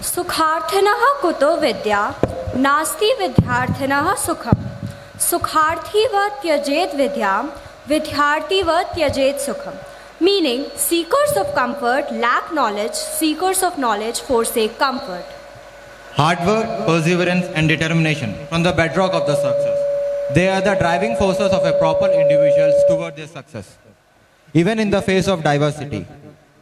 सुखार्थिनः कुतो विद्या नास्ति विद्यार्थिनः सुखम सुखार्थी व त्यजेत विद्या विद्यार्थी व त्यजेत सुखम. Meaning, seekers of comfort lack knowledge, seekers of knowledge forsake comfort. Hard work, perseverance and determination from the bedrock of the success. They are the driving forces of a proper individual toward their success. Even in the face of diversity,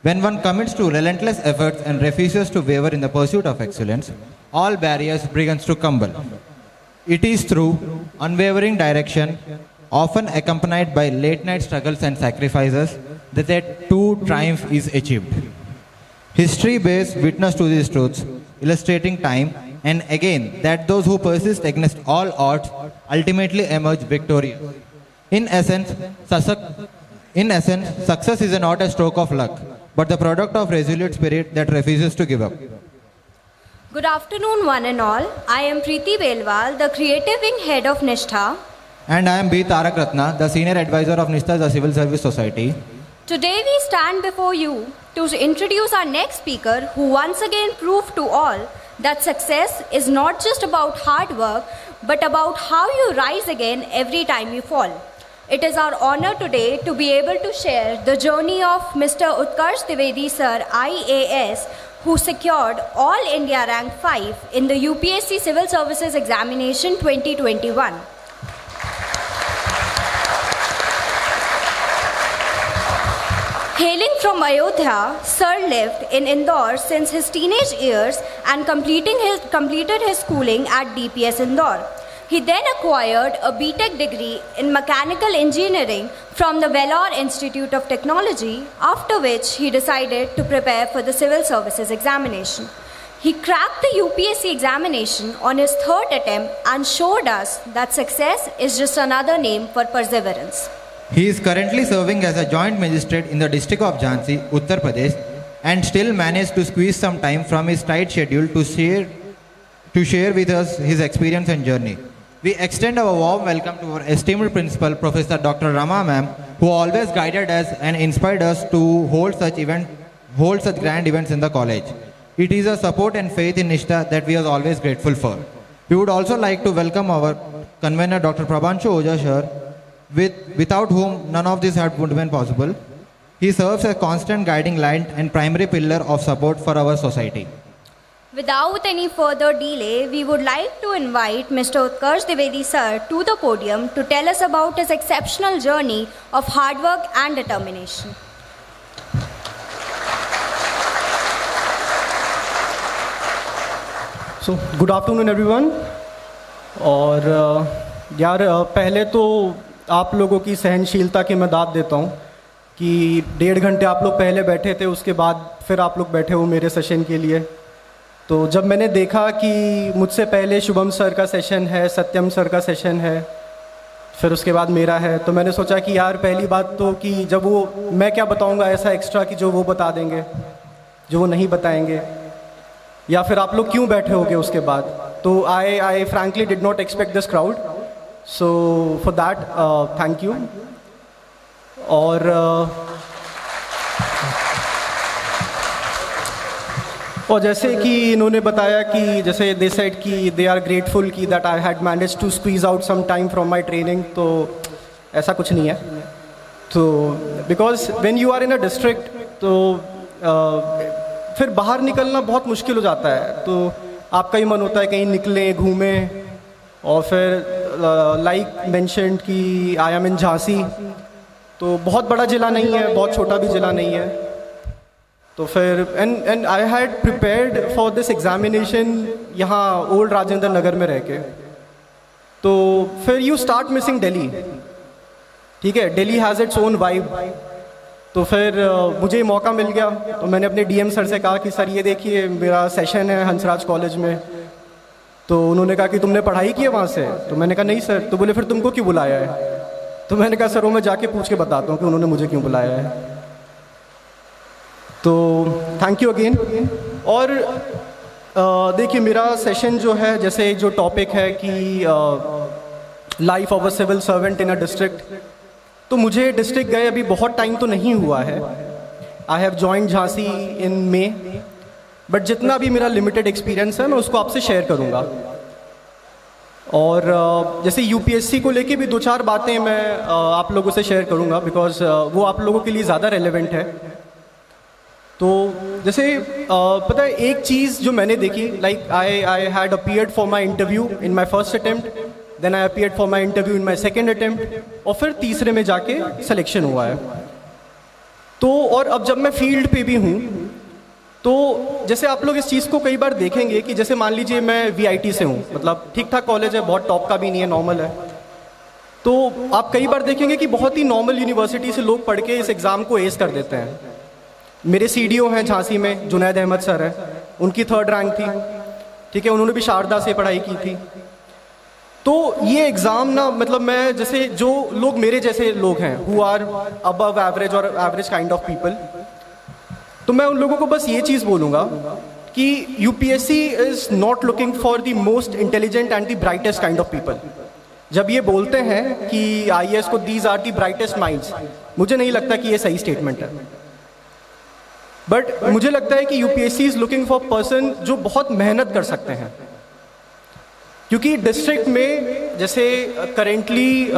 when one commits to relentless efforts and refuses to waver in the pursuit of excellence, all barriers begin to crumble. It is through unwavering direction, often accompanied by late-night struggles and sacrifices, that a true triumph is achieved. History bears witness to these truths, illustrating time and again that those who persist against all odds ultimately emerge victorious. In essence, success is not a stroke of luck, but the product of resolute spirit that refuses to give up. Good afternoon, one and all. I am Preeti Belwal, the Creative Wing Head of Nishtha. And I am B. Tarak Ratna, the Senior Advisor of Nishtha, the Civil Service Society. Today we stand before you to introduce our next speaker, who once again proved to all that success is not just about hard work, but about how you rise again every time you fall. It is our honor today to be able to share the journey of Mr. Utkarsh Trivedi Sir, IAS, who secured All India Rank 5 in the UPSC Civil Services Examination 2021. Hailing from Ayodhya, Sir lived in Indore since his teenage years and completed his schooling at DPS Indore. He then acquired a BTech degree in Mechanical Engineering from the Vellore Institute of Technology, after which he decided to prepare for the Civil Services Examination. He cracked the UPSC examination on his third attempt and showed us that success is just another name for perseverance. He is currently serving as a joint magistrate in the district of Jhansi, Uttar Pradesh, and still managed to squeeze some time from his tight schedule to share with us his experience and journey. We extend our warm welcome to our esteemed principal, Professor Dr. Rama ma'am, who always guided us and inspired us to hold such grand events in the college. It is a support and faith in Nishtha that we are always grateful for. We would also like to welcome our convener, Dr. Prabhanshu Oja sir, without whom none of this would have been possible. He serves as a constant guiding light and primary pillar of support for our society. Without any further delay, we would like to invite Mr. Utkarsh Trivedi Sir to the podium to tell us about his exceptional journey of hard work and determination. So, good afternoon everyone. और यार पहले तो आप लोगों की सहनशीलता की मैं दाद देता हूँ कि 1.5 घंटे आप लोग पहले बैठे थे, उसके बाद फिर आप लोग बैठे हो मेरे सेशन के लिए. तो जब मैंने देखा कि मुझसे पहले शुभम सर का सेशन है, सत्यम सर का सेशन है, फिर उसके बाद मेरा है, तो मैंने सोचा कि यार पहली बात तो कि जब वो मैं क्या बताऊँगा ऐसा एक्स्ट्रा कि जो वो बता देंगे, जो वो नहीं बताएंगे, या फिर आप लोग क्यों बैठे होगे उसके बाद. तो आई frankly did not expect this crowd. So for that, thank you. और जैसे कि इन्होंने बताया कि जैसे they said कि they are grateful कि that I had managed to squeeze out some time from my training, तो ऐसा कुछ नहीं है. तो because when you are in a district, तो फिर बाहर निकलना बहुत मुश्किल हो जाता है. तो आपका ही मन होता है कहीं निकलें, घूमें. और फिर लाइक मेंशन्ड कि आई एम इन झांसी, तो बहुत बड़ा ज़िला नहीं है, बहुत छोटा भी ज़िला नहीं है. तो फिर and I had prepared for this examination यहाँ ओल्ड राजेंद्र नगर में रह के. तो फिर यू स्टार्ट मिसिंग दिल्ली. ठीक है, Delhi has its own vibe. तो फिर मुझे मौका मिल गया, तो मैंने अपने डीएम सर से कहा कि सर ये देखिए मेरा सेशन है हंसराज कॉलेज में. तो उन्होंने कहा कि तुमने पढ़ाई की है वहाँ से. तो मैंने कहा नहीं सर. तो बोले फिर तुमको क्यों बुलाया है. तो मैंने कहा सर वो मैं जाके पूछ के बताता हूँ कि उन्होंने मुझे क्यों बुलाया है. तो थैंक यू अगेन. और देखिए मेरा सेशन जो है, जैसे जो टॉपिक है कि life of a civil servant in a district, तो मुझे डिस्ट्रिक्ट गए अभी बहुत टाइम तो नहीं हुआ है. I have joined Jhansi in may. But जितना भी मेरा लिमिटेड एक्सपीरियंस है मैं उसको आपसे शेयर करूँगा। और जैसे यूपीएससी को लेके भी 2-4 बातें मैं आप लोगों से शेयर करूँगा, बिकॉज वो आप लोगों के लिए ज़्यादा रेलेवेंट है। तो जैसे पता है एक चीज़ जो मैंने देखी, like I had appeared for my interview in my first attempt, then I appeared for my interview in my second attempt, और फिर तीसरे में जाके सिलेक्शन हुआ है। तो और अब जब मैं फील्ड पे भी हूँ, तो जैसे आप लोग इस चीज़ को कई बार देखेंगे कि जैसे मान लीजिए मैं वीआईटी से हूँ, मतलब ठीक ठाक कॉलेज है, बहुत टॉप का भी नहीं है, नॉर्मल है। तो आप कई बार देखेंगे कि बहुत ही नॉर्मल यूनिवर्सिटी से लोग पढ़ के इस एग्ज़ाम को एस कर देते हैं। मेरे सीडीओ हैं झांसी में, जुनैद अहमद सर है, उनकी 3rd रैंक थी, ठीक है, उन्होंने भी शारदा से पढ़ाई की थी। तो ये एग्ज़ाम ना, मतलब मैं जैसे जो लोग मेरे जैसे लोग हैं हु आर अबव एवरेज और एवरेज काइंड ऑफ पीपल, तो मैं उन लोगों को बस ये चीज़ बोलूँगा कि UPSC is not looking for the most intelligent and the brightest kind of people. जब ये बोलते हैं कि आईएएस को these are the brightest minds, मुझे नहीं लगता कि ये सही स्टेटमेंट है। बट मुझे लगता है कि UPSC is looking for person जो बहुत मेहनत कर सकते हैं, क्योंकि डिस्ट्रिक्ट में जैसे करेंटली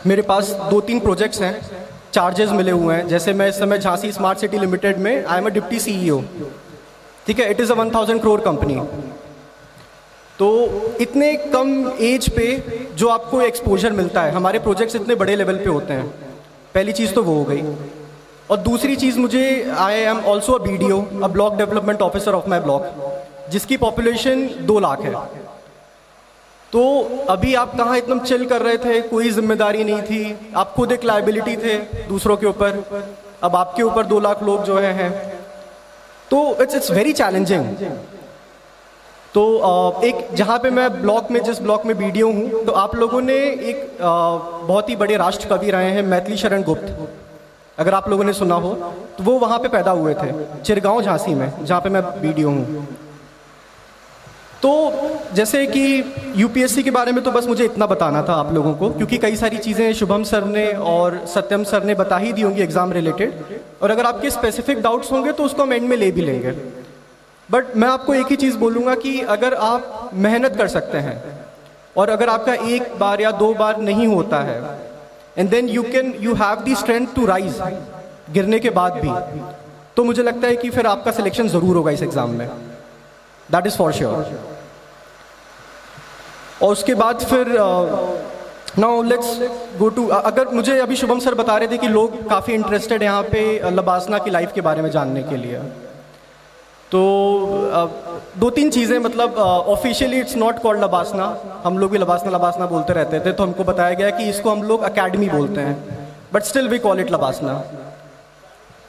मेरे पास 2-3 प्रोजेक्ट्स हैं, चार्जेस मिले हुए हैं। जैसे मैं इस समय झांसी स्मार्ट सिटी लिमिटेड में I am a deputy CEO, ठीक है, it is a 1000 crore company. तो इतने कम एज पे जो आपको एक्सपोजर मिलता है, हमारे प्रोजेक्ट्स इतने बड़े लेवल पे होते हैं, पहली चीज़ तो वो हो गई। और दूसरी चीज़, मुझे I am also a BDO, a block development officer of my block, जिसकी पॉपुलेशन 2 लाख है। तो अभी आप कहाँ इतना चिल कर रहे थे, कोई जिम्मेदारी नहीं थी, आप खुद एक लायबिलिटी थे दूसरों के ऊपर, अब आपके ऊपर 2 लाख लोग जो हैं, तो इट्स वेरी चैलेंजिंग। तो एक जहाँ पे मैं ब्लॉक में, जिस ब्लॉक में BDO हूँ, तो आप लोगों ने एक बहुत ही बड़े राष्ट्र कवि रहे हैं मैथिली शरण गुप्त, अगर आप लोगों ने सुना हो, तो वो वहाँ पे पैदा हुए थे, चिरगांव झांसी में, जहाँ पे मैं BDO हूँ। तो जैसे कि यूपीएससी के बारे में तो बस मुझे इतना बताना था आप लोगों को, क्योंकि कई सारी चीज़ें शुभम सर ने और सत्यम सर ने बता ही दी होंगी एग्ज़ाम रिलेटेड, और अगर आपके स्पेसिफिक डाउट्स होंगे तो उसको हम एंड में ले भी लेंगे। बट मैं आपको एक ही चीज़ बोलूँगा कि अगर आप मेहनत कर सकते हैं, और अगर आपका 1 बार या 2 बार नहीं होता है, and then you have the strength to rise, गिरने के बाद भी, तो मुझे लगता है कि फिर आपका सिलेक्शन ज़रूर होगा इस एग्ज़ाम में, दैट इज़ फॉर श्योर। और उसके बाद फिर नाउ लेट्स गो टू, अगर मुझे अभी शुभम सर बता रहे थे कि लोग काफ़ी इंटरेस्टेड हैं यहाँ पे लबासना की लाइफ के बारे में जानने के लिए, तो 2-3 चीज़ें, मतलब officially it's not called LBSNAA, हम लोग भी लबासना बोलते रहते थे, तो हमको बताया गया कि इसको हम लोग अकेडमी बोलते हैं, but still we call it LBSNAA.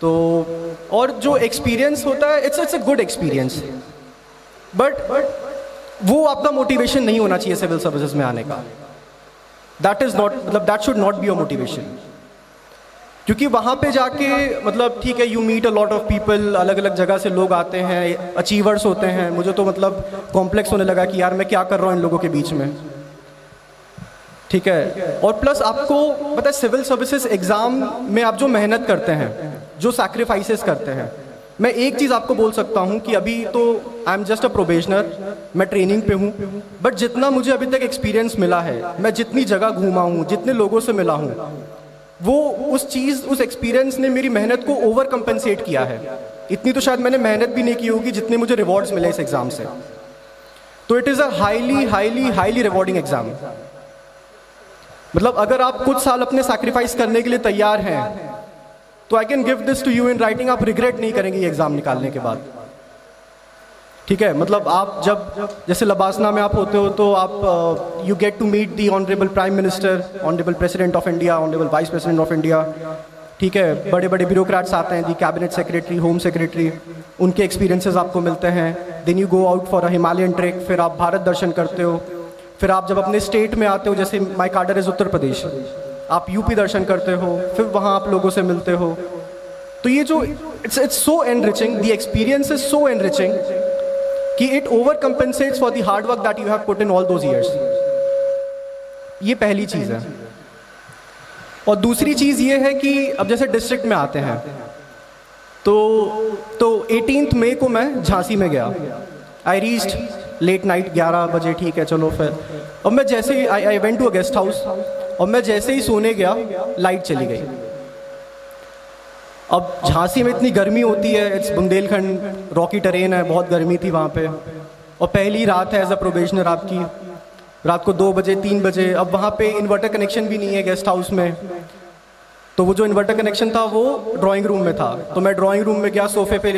तो और जो एक्सपीरियंस होता है, it's a good experience, but वो आपका मोटिवेशन नहीं होना चाहिए सिविल सर्विसेज में आने का। दैट इज़ नॉट, मतलब that should not be your motivation, क्योंकि वहाँ पे जाके, मतलब ठीक है, you meet a lot of people, अलग अलग जगह से लोग आते हैं, अचीवर्स होते हैं। मुझे तो मतलब कॉम्प्लेक्स होने लगा कि यार मैं क्या कर रहा हूँ इन लोगों के बीच में, ठीक है। और प्लस आपको पता है सिविल सर्विसेज एग्ज़ाम में आप जो मेहनत करते हैं, जो सैक्रिफाइसेस करते हैं, मैं एक चीज़ आपको बोल सकता हूँ कि अभी तो I am just a probationer, मैं ट्रेनिंग पे हूँ, बट जितना मुझे अभी तक एक्सपीरियंस मिला है, मैं जितनी जगह घूमा हूँ, जितने लोगों से मिला हूँ, वो उस एक्सपीरियंस ने मेरी मेहनत को ओवर कंपनसेट किया है। इतनी तो शायद मैंने मेहनत भी नहीं की होगी जितने मुझे रिवॉर्ड्स मिले इस एग्ज़ाम से। तो it is a highly rewarding exam. मतलब अगर आप कुछ साल अपने सैक्रिफाइस करने के लिए तैयार हैं, तो I can give this to you in writing, आप रिग्रेट नहीं करेंगे ये एग्ज़ाम निकालने के बाद, ठीक है। मतलब आप जब जैसे लबासना में आप होते हो, तो आप you get to meet the honourable prime minister, honourable president of India, honourable vice president of India, ठीक है। बड़े बड़े ब्यूरोक्रेट्स आते हैं, the cabinet secretary, home secretary, उनके एक्सपीरियंसेस आपको मिलते हैं। Then you go out for a Himalayan trek, फिर आप भारत दर्शन करते हो। फिर आप जब अपने स्टेट में आते हो, जैसे माई कार्डर इज़ उत्तर प्रदेश, आप यूपी दर्शन करते हो, फिर वहाँ आप लोगों से मिलते हो। तो ये जो it's so enriching, the experience is so enriching कि it over compensates for the hard work that you have put in all those years. ये पहली चीज़ है। और दूसरी चीज़ ये है कि अब जैसे डिस्ट्रिक्ट में आते हैं, तो 18 मई को मैं झांसी में गया। आई रीच्ड लेट नाइट 11 बजे, ठीक है चलो फिर। और मैं जैसे ही I went to a guest house, और मैं जैसे ही सोने गया लाइट चली गई। अब झांसी में इतनी गर्मी होती है, इट्स बुंदेलखंड, रॉकी टेरेन है, बहुत गर्मी थी वहाँ पे। और पहली रात है एज अ प्रोबेशनर आपकी, रात को 2 बजे 3 बजे। अब वहाँ पे इन्वर्टर कनेक्शन भी नहीं है गेस्ट हाउस में, तो वो जो इन्वर्टर कनेक्शन था वो ड्राइंग रूम में था। तो मैं ड्राइंग रूम में गया, सोफे पे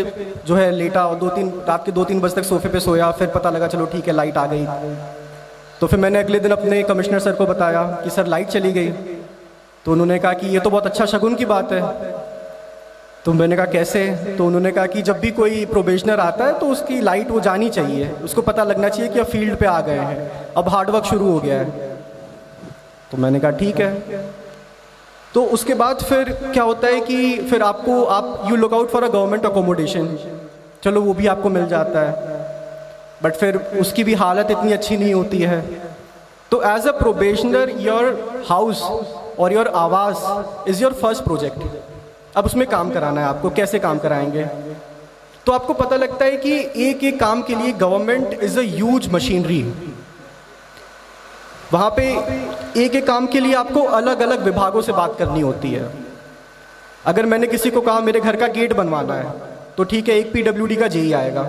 जो है लेटा, और रात के 2-3 बजे तक सोफे पे सोया। फिर पता लगा चलो ठीक है लाइट आ गई। तो फिर मैंने अगले दिन अपने कमिश्नर सर को बताया कि सर लाइट चली गई। तो उन्होंने कहा कि ये तो बहुत अच्छा शगुन की बात है। तो मैंने कहा कैसे? तो उन्होंने कहा कि जब भी कोई प्रोबेशनर आता है तो उसकी लाइट वो जानी चाहिए, उसको पता लगना चाहिए कि अब फील्ड पे आ गए हैं, अब हार्डवर्क शुरू हो गया है। तो मैंने कहा ठीक है। तो उसके बाद फिर क्या होता है कि फिर आप you look out for a government accommodation, चलो वो भी आपको मिल जाता है, बट फिर उसकी भी हालत इतनी अच्छी नहीं होती है। तो as a probationer your house और योर आवास इज़ योर फर्स्ट प्रोजेक्ट। अब उसमें काम कराना है आपको, कैसे काम कराएंगे? तो आपको पता लगता है कि एक एक काम के लिए government is a huge machinery. वहाँ पे एक एक काम के लिए आपको अलग अलग विभागों से बात करनी होती है। अगर मैंने किसी को कहा मेरे घर का गेट बनवाना है, तो ठीक है एक PWD का जेई आएगा।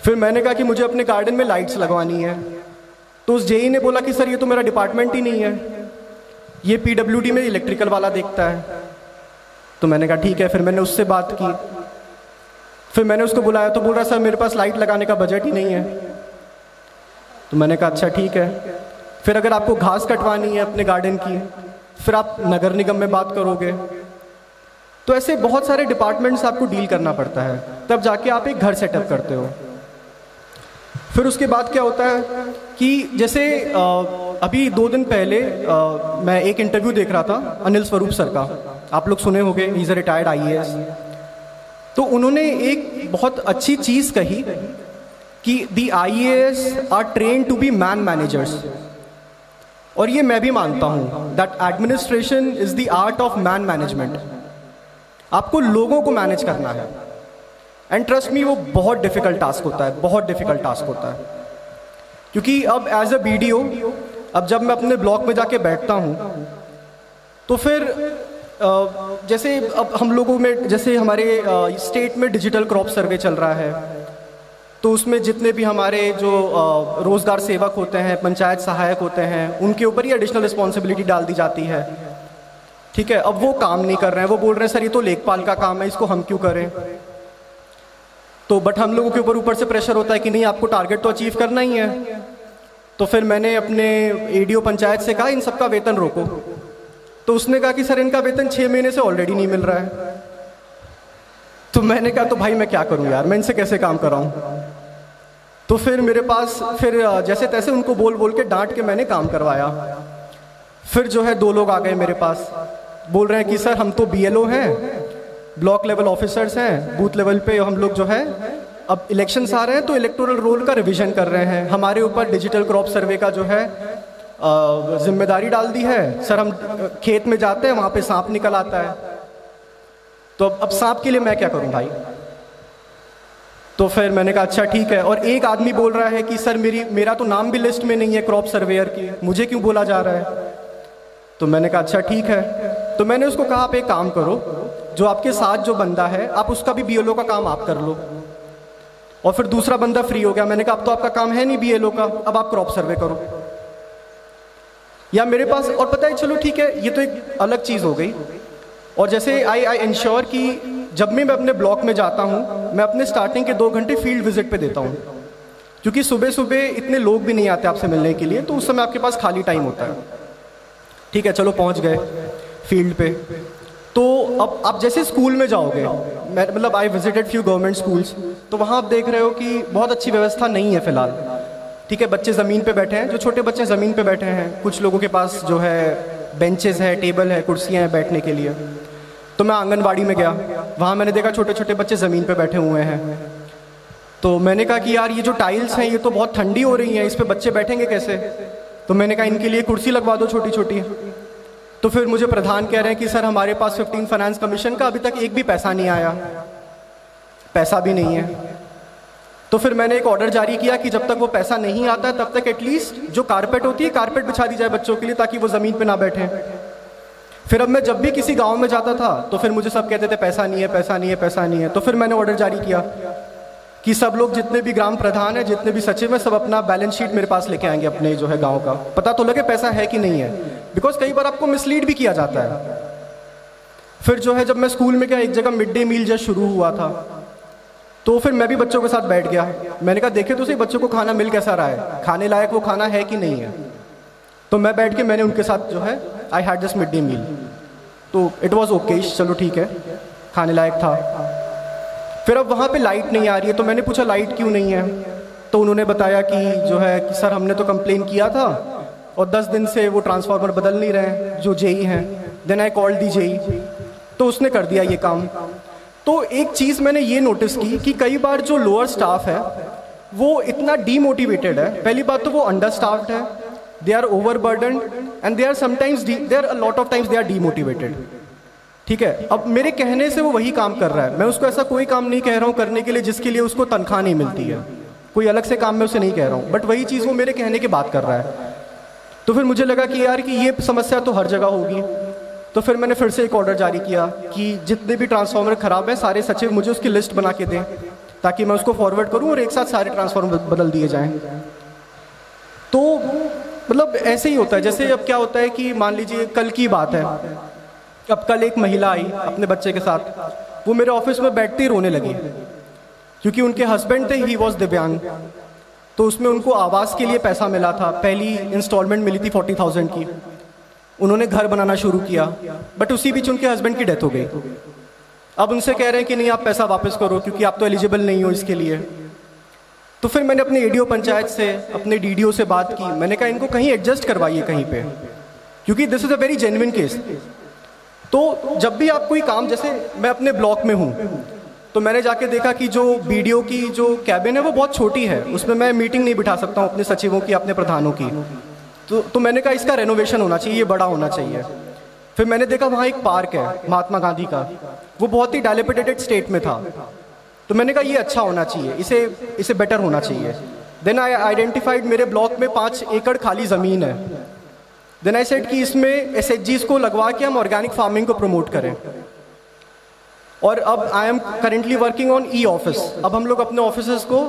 फिर मैंने कहा कि मुझे अपने गार्डन में लाइट्स लगवानी है, तो उस जेई ने बोला कि सर ये तो मेरा डिपार्टमेंट ही नहीं है, ये PWD में इलेक्ट्रिकल वाला देखता है। तो मैंने कहा ठीक है। फिर मैंने उससे बात की, फिर मैंने उसको बुलाया, तो बोल रहा सर मेरे पास लाइट लगाने का बजट ही नहीं है। तो मैंने कहा अच्छा ठीक है। फिर अगर आपको घास कटवानी है अपने गार्डन की, फिर आप नगर निगम में बात करोगे। तो ऐसे बहुत सारे डिपार्टमेंट्स आपको डील करना पड़ता है, तब जाके आप एक घर सेटअप करते हो। फिर उसके बाद क्या होता है कि जैसे अभी 2 दिन पहले मैं एक इंटरव्यू देख रहा था अनिल स्वरूप सर का, आप लोग सुने होंगे, he is a retired IAS। तो उन्होंने एक बहुत अच्छी चीज़ कही कि the IAS are train to be man managers. और ये मैं भी मानता हूँ that administration is the art of man management. आपको लोगों को मैनेज करना है, एंड ट्रस्ट मी वो बहुत डिफ़िकल्ट टास्क होता है, बहुत डिफ़िकल्ट टास्क होता है। क्योंकि अब एज अ BDO, अब जब मैं अपने ब्लॉक में जाके बैठता हूँ, तो फिर जैसे अब हम लोगों में, जैसे हमारे स्टेट में डिजिटल क्रॉप सर्वे चल रहा है, तो उसमें जितने भी हमारे जो रोज़गार सेवक होते हैं, पंचायत सहायक होते हैं, उनके ऊपर ही एडिशनल रिस्पॉन्सिबिलिटी डाल दी जाती है। ठीक है, अब वो काम नहीं कर रहे हैं, वो बोल रहे हैं सर ये तो लेखपाल का काम है, इसको हम क्यों करें? तो बट हम लोगों के ऊपर से प्रेशर होता है कि नहीं आपको टारगेट तो अचीव करना ही है। तो फिर मैंने अपने ADO पंचायत से कहा इन सबका वेतन रोको। तो उसने कहा कि सर इनका वेतन 6 महीने से ऑलरेडी नहीं मिल रहा है। तो मैंने कहा तो भाई मैं क्या करूं यार, मैं इनसे कैसे काम कराऊं? तो फिर मेरे पास फिर जैसे तैसे उनको बोल बोल के डांट के मैंने काम करवाया। फिर जो है 2 लोग आ गए मेरे पास, बोल रहे हैं कि सर हम तो BLO हैं, ब्लॉक लेवल ऑफिसर्स हैं, बूथ लेवल पे हम लोग जो है अब इलेक्शंस आ रहे हैं तो इलेक्टोरल रोल का रिवीजन कर रहे हैं, हमारे ऊपर डिजिटल क्रॉप सर्वे का जो है जिम्मेदारी डाल दी है। सर हम खेत में जाते हैं, वहाँ पे सांप निकल आता है, तो अब सांप के लिए मैं क्या करूँ भाई? तो फिर मैंने कहा अच्छा ठीक है। और एक आदमी बोल रहा है कि सर मेरा तो नाम भी लिस्ट में नहीं है क्रॉप सर्वेयर की, मुझे क्यों बोला जा रहा है? तो मैंने कहा अच्छा ठीक है। तो मैंने उसको कहा आप एक काम करो, जो आपके साथ जो बंदा है आप उसका भी BLO का काम आप कर लो। और फिर दूसरा बंदा फ्री हो गया। मैंने कहा अब तो आपका काम है नहीं BLO का, अब आप क्रॉप सर्वे करो। या मेरे पास, और पता है चलो ठीक है ये तो एक अलग चीज़ हो गई। और जैसे आई इंश्योर कि जब भी मैं अपने ब्लॉक में जाता हूँ, मैं अपने स्टार्टिंग के 2 घंटे फील्ड विजिट पे देता हूँ, क्योंकि सुबह सुबह इतने लोग भी नहीं आते आपसे मिलने के लिए, तो उस समय आपके पास खाली टाइम होता है। ठीक है चलो पहुँच गए फील्ड पे। तो अब आप जैसे स्कूल में जाओगे, मैं मतलब I visited few government schools, तो वहाँ आप देख रहे हो कि बहुत अच्छी व्यवस्था नहीं है फ़िलहाल। ठीक है, बच्चे ज़मीन पे बैठे हैं, जो छोटे बच्चे ज़मीन पे बैठे हैं, कुछ लोगों के पास जो है बेंचेस है, टेबल है, कुर्सियाँ हैं बैठने के लिए। तो मैं आंगनबाड़ी में गया, वहाँ मैंने देखा छोटे छोटे बच्चे ज़मीन पे बैठे हुए हैं। तो मैंने कहा कि यार ये जो टाइल्स हैं ये तो बहुत ठंडी हो रही हैं, इस पर बच्चे बैठेंगे कैसे? तो मैंने कहा इनके लिए कुर्सी लगवा दो छोटी छोटी। तो फिर मुझे प्रधान कह रहे हैं कि सर हमारे पास 15 फाइनेंस कमीशन का अभी तक एक भी पैसा नहीं आया, पैसा भी नहीं है। तो फिर मैंने एक ऑर्डर जारी किया कि जब तक वो पैसा नहीं आता तब तक एटलीस्ट जो कारपेट होती है कारपेट बिछा दी जाए बच्चों के लिए, ताकि वो ज़मीन पे ना बैठे। फिर अब मैं जब भी किसी गांव में जाता था तो फिर मुझे सब कहते थे पैसा नहीं है, पैसा नहीं है, पैसा नहीं है। तो फिर मैंने ऑर्डर जारी किया कि सब लोग जितने भी ग्राम प्रधान हैं, जितने भी सचिव हैं, सब अपना बैलेंस शीट मेरे पास लेके आएंगे अपने जो है गाँव का, पता तो लगे पैसा है कि नहीं है, बिकॉज कई बार आपको मिसलीड भी किया जाता है। फिर जो है जब मैं स्कूल में गया, एक जगह मिड डे मील जब शुरू हुआ था, तो फिर मैं भी बच्चों के साथ बैठ गया। मैंने कहा देखे तो सही बच्चों को खाना मिल कैसा रहा है, खाने लायक वो खाना है कि नहीं है। तो मैं बैठ के मैंने उनके साथ जो है I had this mid day meal, तो इट वॉज ओके, चलो ठीक है, खाने लायक था। फिर अब वहाँ पे लाइट नहीं आ रही है, तो मैंने पूछा लाइट क्यों नहीं है। तो उन्होंने बताया कि जो है कि सर हमने तो कंप्लेन किया था और 10 दिन से वो ट्रांसफार्मर बदल नहीं रहे जो जेई हैं। Then I called the JE, तो उसने कर दिया ये काम। तो एक चीज़ मैंने ये नोटिस की कि कई बार जो लोअर स्टाफ है वो इतना डीमोटिवेटेड है। पहली बात तो वो अंडर स्टाफ्ड है, they are overburdened and they are sometimes they are a lot of times they are demotivated. ठीक है, अब मेरे कहने से वो वही काम कर रहा है, मैं उसको ऐसा कोई काम नहीं कह रहा हूँ करने के लिए जिसके लिए उसको तनख्वाह नहीं मिलती है, कोई अलग से काम मैं उसे नहीं कह रहा हूँ, बट वही चीज़ वो मेरे कहने की बात कर रहा है। तो फिर मुझे लगा कि यार कि ये समस्या तो हर जगह होगी। तो फिर मैंने फिर से एक ऑर्डर जारी किया कि जितने भी ट्रांसफार्मर खराब हैं सारे सचिव मुझे उसकी लिस्ट बना के दें, ताकि मैं उसको फॉरवर्ड करूं और एक साथ सारे ट्रांसफार्मर बदल दिए जाएं। तो मतलब ऐसे ही होता है। जैसे अब क्या होता है कि मान लीजिए कल की बात है, अब कल एक महिला आई अपने बच्चे के साथ, वो मेरे ऑफिस में बैठते ही रोने लगी क्योंकि उनके हस्बैंड थे, ही वॉज दिव्यांग। तो उसमें उनको आवास के लिए पैसा मिला था, पहली इंस्टॉलमेंट मिली थी 40,000 की। उन्होंने घर बनाना शुरू किया, बट उसी बीच उनके हस्बैंड की डेथ हो गई। अब उनसे कह रहे हैं कि नहीं आप पैसा वापस करो क्योंकि आप तो एलिजिबल नहीं हो इसके लिए। तो फिर मैंने अपने एडीओ पंचायत से, अपने डीडीओ से बात की, मैंने कहा इनको कहीं एडजस्ट करवाइए कहीं पे, क्योंकि this is a very genuine case. तो जब भी आप कोई काम, जैसे मैं अपने ब्लॉक में हूँ तो मैंने जाके देखा कि जो बीडीओ की जो कैबिन है वो बहुत छोटी है, उसमें मैं मीटिंग नहीं बिठा सकता हूँ अपने सचिवों की, अपने प्रधानों की। तो मैंने कहा इसका रेनोवेशन होना चाहिए, ये बड़ा होना चाहिए। फिर मैंने देखा वहाँ एक पार्क है महात्मा गांधी का, वो बहुत ही डायलेपिटेटेड स्टेट में था। तो मैंने कहा ये अच्छा होना चाहिए, इसे बेटर होना चाहिए। देन आई आइडेंटिफाइड मेरे ब्लॉक में 5 एकड़ खाली ज़मीन है। देन आई सेड कि इसमें एसएचजीज को लगवा के हम ऑर्गेनिक फार्मिंग को प्रमोट करें। और अब I am currently working on e office, अब हम लोग अपने ऑफिसेस को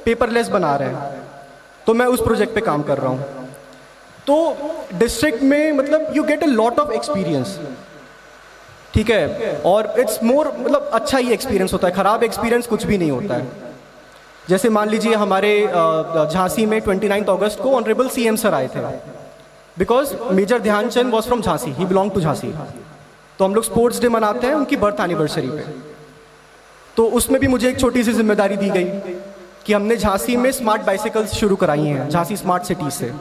पेपरलेस बना रहे हैं, तो मैं उस प्रोजेक्ट पे काम कर रहा हूँ। तो डिस्ट्रिक्ट में मतलब you get a lot of experience, ठीक है, और इट्स मोर मतलब अच्छा ही एक्सपीरियंस होता है, ख़राब एक्सपीरियंस कुछ भी नहीं होता है। जैसे मान लीजिए हमारे झांसी में 29 अगस्त को ऑनरेबल सीएम सर आए थे, because Major Dhyanchand was from Jhansi, he belong to Jhansi. तो हम लोग स्पोर्ट्स डे मनाते हैं उनकी बर्थ एनिवर्सरी पे, तो उसमें भी मुझे एक छोटी सी जिम्मेदारी दी गई कि हमने झांसी में स्मार्ट बाइसिकल्स शुरू कराई हैं झांसी स्मार्ट सिटी से,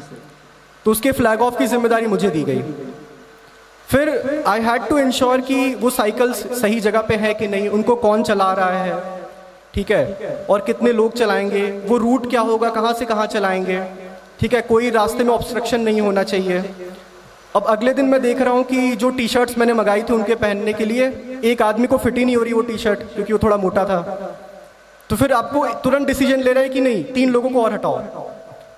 तो उसके फ्लैग ऑफ की जिम्मेदारी मुझे दी गई। फिर आई हैड टू इंश्योर कि वो साइकिल्स सही जगह पे है कि नहीं, उनको कौन चला रहा है, ठीक है, और कितने लोग चलाएंगे, वो रूट क्या होगा, कहाँ से कहाँ चलाएंगे, ठीक है, कोई रास्ते में ऑब्स्ट्रक्शन नहीं होना चाहिए। अब अगले दिन मैं देख रहा हूँ कि जो टी शर्ट्स मैंने मंगाई थी उनके पहनने के लिए, एक आदमी को फिट ही नहीं हो रही वो टी शर्ट क्योंकि वो थोड़ा मोटा था। तो फिर आपको तुरंत डिसीजन ले रहे हैं कि नहीं 3 लोगों को और हटाओ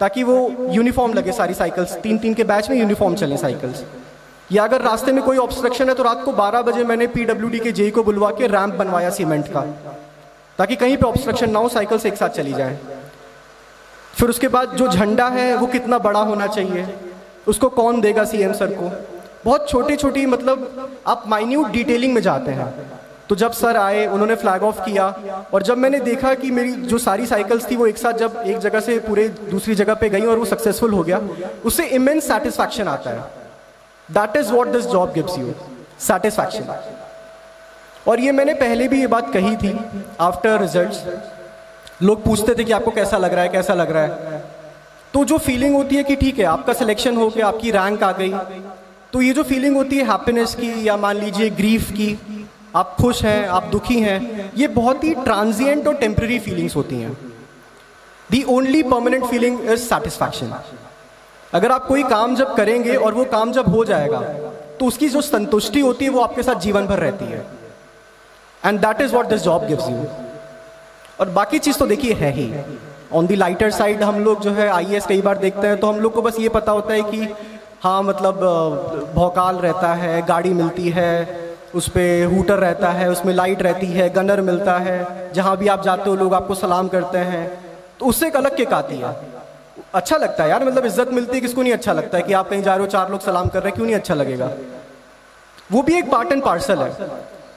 ताकि वो यूनिफॉर्म लगे, सारी साइकिल्स 3-3 के बैच में यूनिफॉर्म चलें साइकिल्स। या अगर रास्ते में कोई ऑब्स्ट्रक्शन है तो रात को 12 बजे मैंने पीडब्ल्यूडी के जेई को बुलवा के रैंप बनवाया सीमेंट का, ताकि कहीं पे ऑब्स्ट्रक्शन ना हो, साइकिल्स एक साथ चली जाएं। फिर उसके बाद जो झंडा है वो कितना बड़ा होना चाहिए, उसको कौन देगा सीएम सर को, बहुत छोटी छोटी मतलब आप माइन्यूट डिटेलिंग में जाते हैं। तो जब सर आए उन्होंने फ्लैग ऑफ किया, और जब मैंने देखा कि मेरी जो सारी साइकिल्स थी वो एक साथ जब एक जगह से पूरे दूसरी जगह पे गई और वो सक्सेसफुल हो गया, उससे इमेंस सेटिस्फैक्शन आता है। That is what this job gives you, satisfaction. और ये मैंने पहले भी ये बात कही थी आफ्टर रिजल्ट्स, लोग पूछते थे कि आपको कैसा लग रहा है, कैसा लग रहा है। तो जो फीलिंग होती है कि ठीक है आपका सिलेक्शन हो गया, आपकी रैंक आ गई, तो ये जो फीलिंग होती है हैप्पीनेस की या मान लीजिए ग्रीफ की, आप खुश हैं, आप दुखी हैं, ये बहुत ही ट्रांजिएंट और टेम्पररी फीलिंग्स होती हैं। The only permanent feeling is satisfaction. अगर आप कोई काम जब करेंगे और वो काम जब हो जाएगा तो उसकी जो संतुष्टि होती है वो आपके साथ जीवन भर रहती है। And that is what this job gives you. और बाकी चीज़ तो देखिए है ही। ऑन दी लाइटर साइड हम लोग जो है IAS कई बार देखते हैं तो हम लोग को बस ये पता होता है कि हाँ मतलब भौकाल रहता है, गाड़ी मिलती है, उस पर हूटर रहता है, उसमें लाइट रहती है, गनर मिलता है, जहाँ भी आप जाते हो लोग आपको सलाम करते हैं, तो उससे एक अलग किक आती है। अच्छा लगता है यार, मतलब इज्जत मिलती है, किसको नहीं अच्छा लगता है कि आप कहीं जा रहे हो 4 लोग सलाम कर रहे हैं, क्यों नहीं अच्छा लगेगा। वो भी एक पार्ट एंड पार्सल है।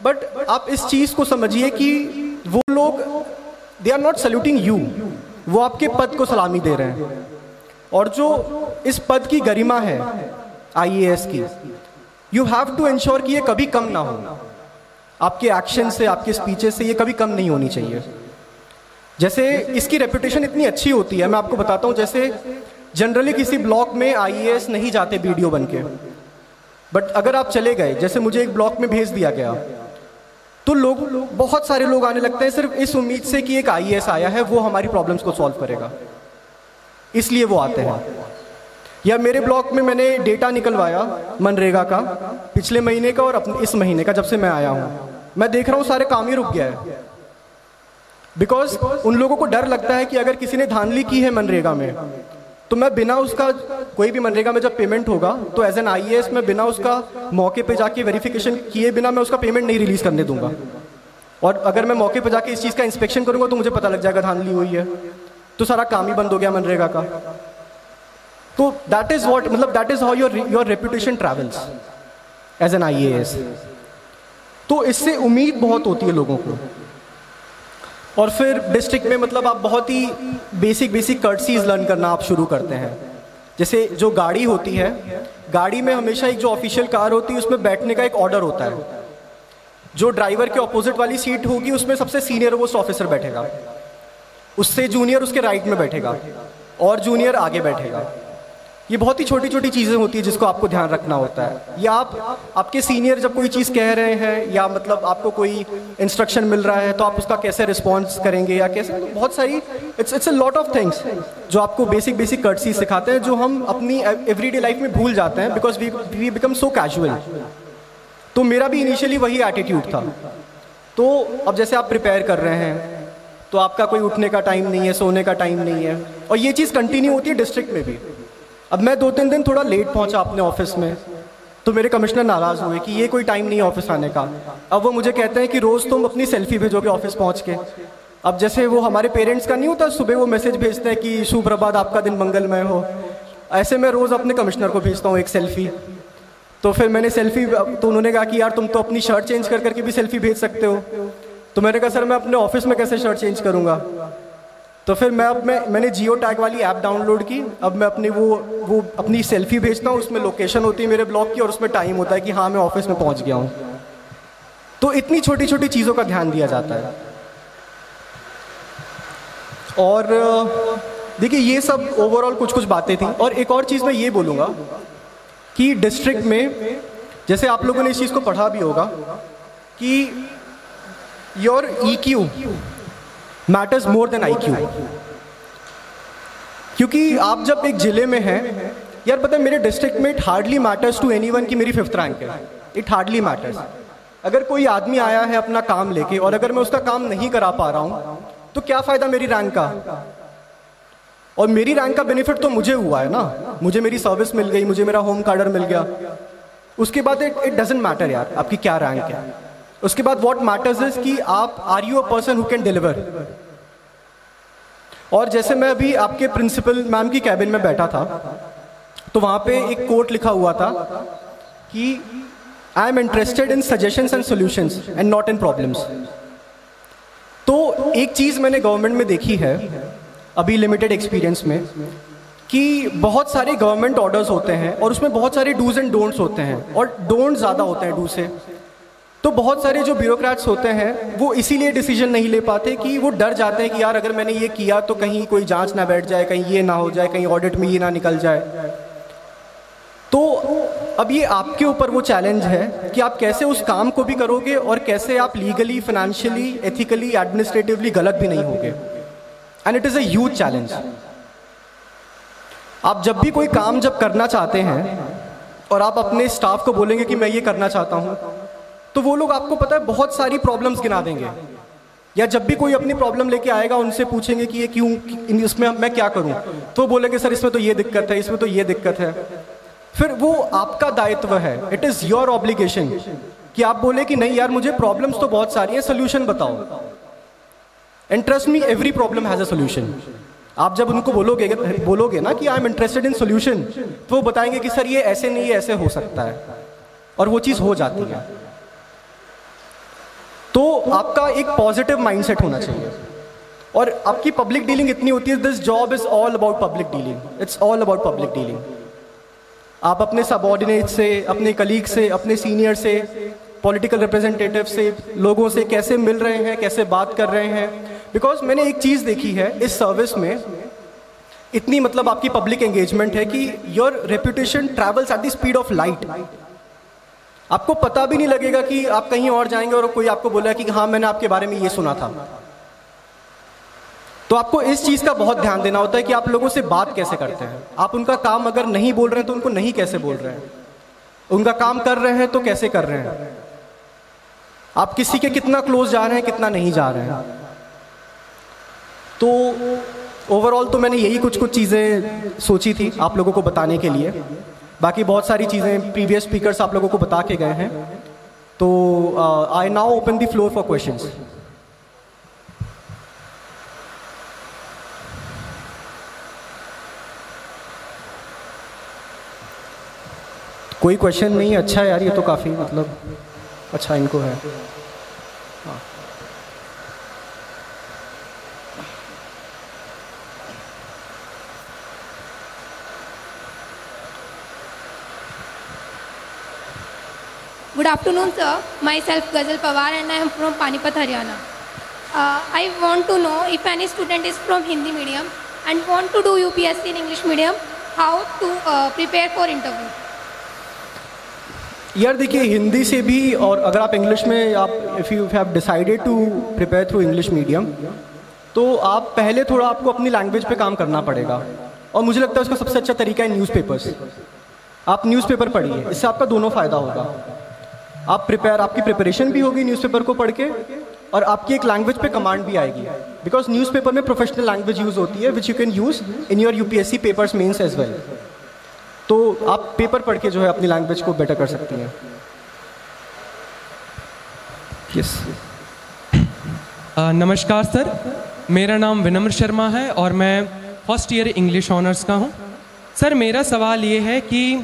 बट आप इस चीज़ को समझिए कि वो लोग they are not saluting you, वो आपके पद को सलामी दे रहे हैं। और जो इस पद की गरिमा है IAS की, यू हैव टू इंश्योर कि ये कभी कम ना हो। आपके एक्शन से, आपके स्पीचेस से ये कभी कम नहीं होनी चाहिए। जैसे इसकी रेपुटेशन इतनी अच्छी होती है, मैं आपको बताता हूँ। जैसे जनरली किसी ब्लॉक में IAS नहीं जाते वीडियो बन के, बट अगर आप चले गए, जैसे मुझे एक ब्लॉक में भेज दिया गया, तो लोग बहुत सारे लोग आने लगते हैं सिर्फ इस उम्मीद से कि एक IAS आया है, वो हमारी प्रॉब्लम्स को सॉल्व करेगा, इसलिए वो आते हैं। या मेरे ब्लॉक में मैंने डेटा निकलवाया मनरेगा का पिछले महीने का और इस महीने का, जब से मैं आया हूँ मैं देख रहा हूँ सारे काम ही रुक गया है। बिकॉज उन लोगों को डर लगता है कि अगर किसी ने धांधली की है मनरेगा में, तो मैं बिना उसका, कोई भी मनरेगा में जब पेमेंट होगा तो एज एन IAS मैं बिना उसका मौके पे जाके वेरिफिकेशन किए बिना मैं उसका पेमेंट नहीं रिलीज करने दूंगा। और अगर मैं मौके पे जाके इस चीज़ का इंस्पेक्शन करूंगा तो मुझे पता लग जाएगा धांधली हुई है, तो सारा काम ही बंद हो गया मनरेगा का। तो दैट इज व्हाट, मतलब that is how your reputation travels as an IAS। तो इससे उम्मीद बहुत होती है लोगों को। और फिर डिस्ट्रिक्ट में मतलब आप बहुत ही बेसिक कर्टसीज लर्न करना आप शुरू करते हैं। जैसे जो गाड़ी होती है, गाड़ी में हमेशा एक जो ऑफिशियल कार होती है उसमें बैठने का एक ऑर्डर होता है। जो ड्राइवर के ऑपोजिट वाली सीट होगी उसमें सबसे सीनियर मोस्ट ऑफिसर बैठेगा, उससे जूनियर उसके राइट में बैठेगा और जूनियर आगे बैठेगा। ये बहुत ही छोटी छोटी चीज़ें होती है जिसको आपको ध्यान रखना होता है। या आपके सीनियर जब कोई चीज़ कह रहे हैं या मतलब आपको कोई इंस्ट्रक्शन मिल रहा है तो आप उसका कैसे रिस्पॉन्स करेंगे या कैसे, तो बहुत सारी it's a lot of things जो आपको बेसिक कर्टसी सिखाते हैं, जो हम अपनी एवरीडे लाइफ में भूल जाते हैं because we become so casual. तो मेरा भी इनिशियली वही एटीट्यूड था। तो अब जैसे आप प्रिपेयर कर रहे हैं तो आपका कोई उठने का टाइम नहीं है, सोने का टाइम नहीं है, और ये चीज़ कंटिन्यू होती है डिस्ट्रिक्ट में भी। अब मैं 2-3 दिन थोड़ा लेट पहुंचा अपने ऑफिस में, तो मेरे कमिश्नर नाराज़ हुए कि ये कोई टाइम नहीं है ऑफिस आने का। अब वो मुझे कहते हैं कि रोज़ तुम अपनी सेल्फी भेजोगे ऑफिस पहुंच के। अब जैसे वो हमारे पेरेंट्स का नहीं होता, सुबह वो मैसेज भेजते हैं कि सुप्रभात, आपका दिन मंगलमय हो, ऐसे मैं रोज़ अपने कमिश्नर को भेजता हूँ एक सेल्फी। तो फिर मैंने सेल्फी, तो उन्होंने कहा कि यार तुम तो अपनी शर्ट चेंज कर करके भी सेल्फी भेज सकते हो। तो मैंने कहा सर मैं अपने ऑफिस में कैसे शर्ट चेंज करूँगा। तो फिर मैंने जियो टैग वाली ऐप डाउनलोड की। अब मैं अपनी वो अपनी सेल्फी भेजता हूँ, उसमें लोकेशन होती है मेरे ब्लॉक की और उसमें टाइम होता है कि हाँ मैं ऑफिस में पहुँच गया हूँ। तो इतनी छोटी छोटी चीज़ों का ध्यान दिया जाता है। और देखिए ये सब ओवरऑल कुछ बातें थी। और एक और चीज़ मैं ये बोलूँगा कि डिस्ट्रिक्ट में, जैसे आप लोगों ने इस चीज़ को पढ़ा भी होगा कि your EQ matters more than IQ। क्योंकि आप जब एक जिले में हैं, यार पता है मेरे डिस्ट्रिक्ट में it hardly matters to anyone कि मेरी 5th रैंक है। It hardly matters. अगर कोई आदमी आया है अपना काम लेके और अगर मैं उसका काम नहीं करा पा रहा हूँ तो क्या फ़ायदा मेरी रैंक का। और मेरी रैंक का बेनिफिट तो मुझे हुआ है ना, मुझे मेरी सर्विस मिल गई, मुझे मेरा होम कार्डर मिल गया। उसके बाद इट डजेंट मैटर यार आपकी क्या रैंक है। उसके बाद व्हाट मैटर्स इज कि आप are you a person who can deliver. और जैसे मैं अभी आपके प्रिंसिपल मैम की कैबिन में बैठा था तो वहाँ पे एक कोट लिखा हुआ था कि I am interested in suggestions and solutions and not in problems. तो एक चीज़ मैंने गवर्नमेंट में देखी है अभी लिमिटेड एक्सपीरियंस में कि बहुत सारे गवर्नमेंट ऑर्डर्स होते हैं और उसमें बहुत सारे डूज एंड डोंट्स होते हैं और डोंट ज़्यादा होते हैं डू से। तो बहुत सारे जो ब्यूरोक्रेट्स होते हैं वो इसीलिए डिसीजन नहीं ले पाते कि वो डर जाते हैं कि यार अगर मैंने ये किया तो कहीं कोई जांच ना बैठ जाए, कहीं ये ना हो जाए, कहीं ऑडिट में ये ना निकल जाए। तो अब ये आपके ऊपर वो चैलेंज है कि आप कैसे उस काम को भी करोगे और कैसे आप लीगली, फाइनेंशियली, एथिकली, एडमिनिस्ट्रेटिवली गलत भी नहीं होगे। And it is a huge challenge. आप जब भी कोई काम जब करना चाहते हैं और आप अपने स्टाफ को बोलेंगे कि मैं ये करना चाहता हूँ, तो वो लोग आपको पता है बहुत सारी प्रॉब्लम्स गिना देंगे। या जब भी कोई अपनी प्रॉब्लम लेके आएगा उनसे पूछेंगे कि ये क्यों, इसमें मैं क्या करूँ, तो वो बोलेंगे सर इसमें तो ये दिक्कत है, इसमें तो ये दिक्कत है। फिर वो आपका दायित्व है, इट इज़ योर ऑब्लिगेशन कि आप बोले कि नहीं यार मुझे प्रॉब्लम्स तो बहुत सारी है, सोल्यूशन बताओ। And trust me, every problem has a solution. आप जब उनको बोलोगे ना कि I am interested in solution, तो वो बताएंगे कि सर ये ऐसे नहीं, ऐसे हो सकता है, और वो चीज़ हो जाती है। तो आपका एक पॉजिटिव माइंडसेट होना चाहिए। और आपकी पब्लिक डीलिंग इतनी होती है, this job is all about public dealing, it's all about public dealing. आप अपने सबऑर्डिनेट से, अपने कलीग से, अपने सीनियर से, पॉलिटिकल रिप्रेजेंटेटिव से, लोगों से कैसे मिल रहे हैं, कैसे बात कर रहे हैं। बिकॉज मैंने एक चीज़ देखी है इस सर्विस में, इतनी मतलब आपकी पब्लिक एंगेजमेंट है कि your reputation travels at the speed of light. आपको पता भी नहीं लगेगा कि आप कहीं और जाएंगे और कोई आपको बोला कि हाँ मैंने आपके बारे में ये सुना था। तो आपको इस चीज़ का बहुत ध्यान देना होता है कि आप लोगों से बात कैसे करते हैं। आप उनका काम अगर नहीं बोल रहे हैं तो उनको नहीं कैसे बोल रहे हैं, उनका काम कर रहे हैं तो कैसे कर रहे हैं, आप किसी के कितना क्लोज जा रहे हैं, कितना नहीं जा रहे हैं। तो ओवरऑल तो मैंने यही कुछ चीज़ें सोची थी आप लोगों को बताने के लिए। बाकी बहुत सारी चीज़ें प्रीवियस स्पीकर्स आप लोगों को बता के गए हैं। तो I now open the floor for questions. कोई क्वेश्चन नहीं? अच्छा यार, ये तो काफ़ी मतलब अच्छा इनको है। हाँ। Good afternoon, sir. Myself Ghazal Pawar and I am from Panipat, Haryana. I want to know if any student is from Hindi medium and want to do UPSC in English medium, how to prepare for interview. यार देखिए, हिंदी से भी, और अगर आप English में, आप if you have decided to prepare through English medium, तो आप पहले थोड़ा आपको अपनी लैंग्वेज पे काम करना पड़ेगा। और मुझे लगता है उसका सबसे अच्छा तरीका है न्यूज़पेपर्स। आप न्यूज़पेपर पढ़िए, इससे आपका दोनों फ़ायदा होगा। आपकी प्रिपरेशन भी होगी न्यूज़पेपर को पढ़ के, और आपकी एक लैंग्वेज पे कमांड भी आएगी। बिकॉज न्यूज़पेपर में प्रोफेशनल लैंग्वेज यूज़ होती है which you can use in your UPSC papers mains as well. तो आप पेपर पढ़ के जो है अपनी लैंग्वेज को बेटर कर सकती हैं। यस। नमस्कार सर, मेरा नाम विनम्र शर्मा है और मैं फर्स्ट ईयर इंग्लिश ऑनर्स का हूँ। सर मेरा सवाल ये है कि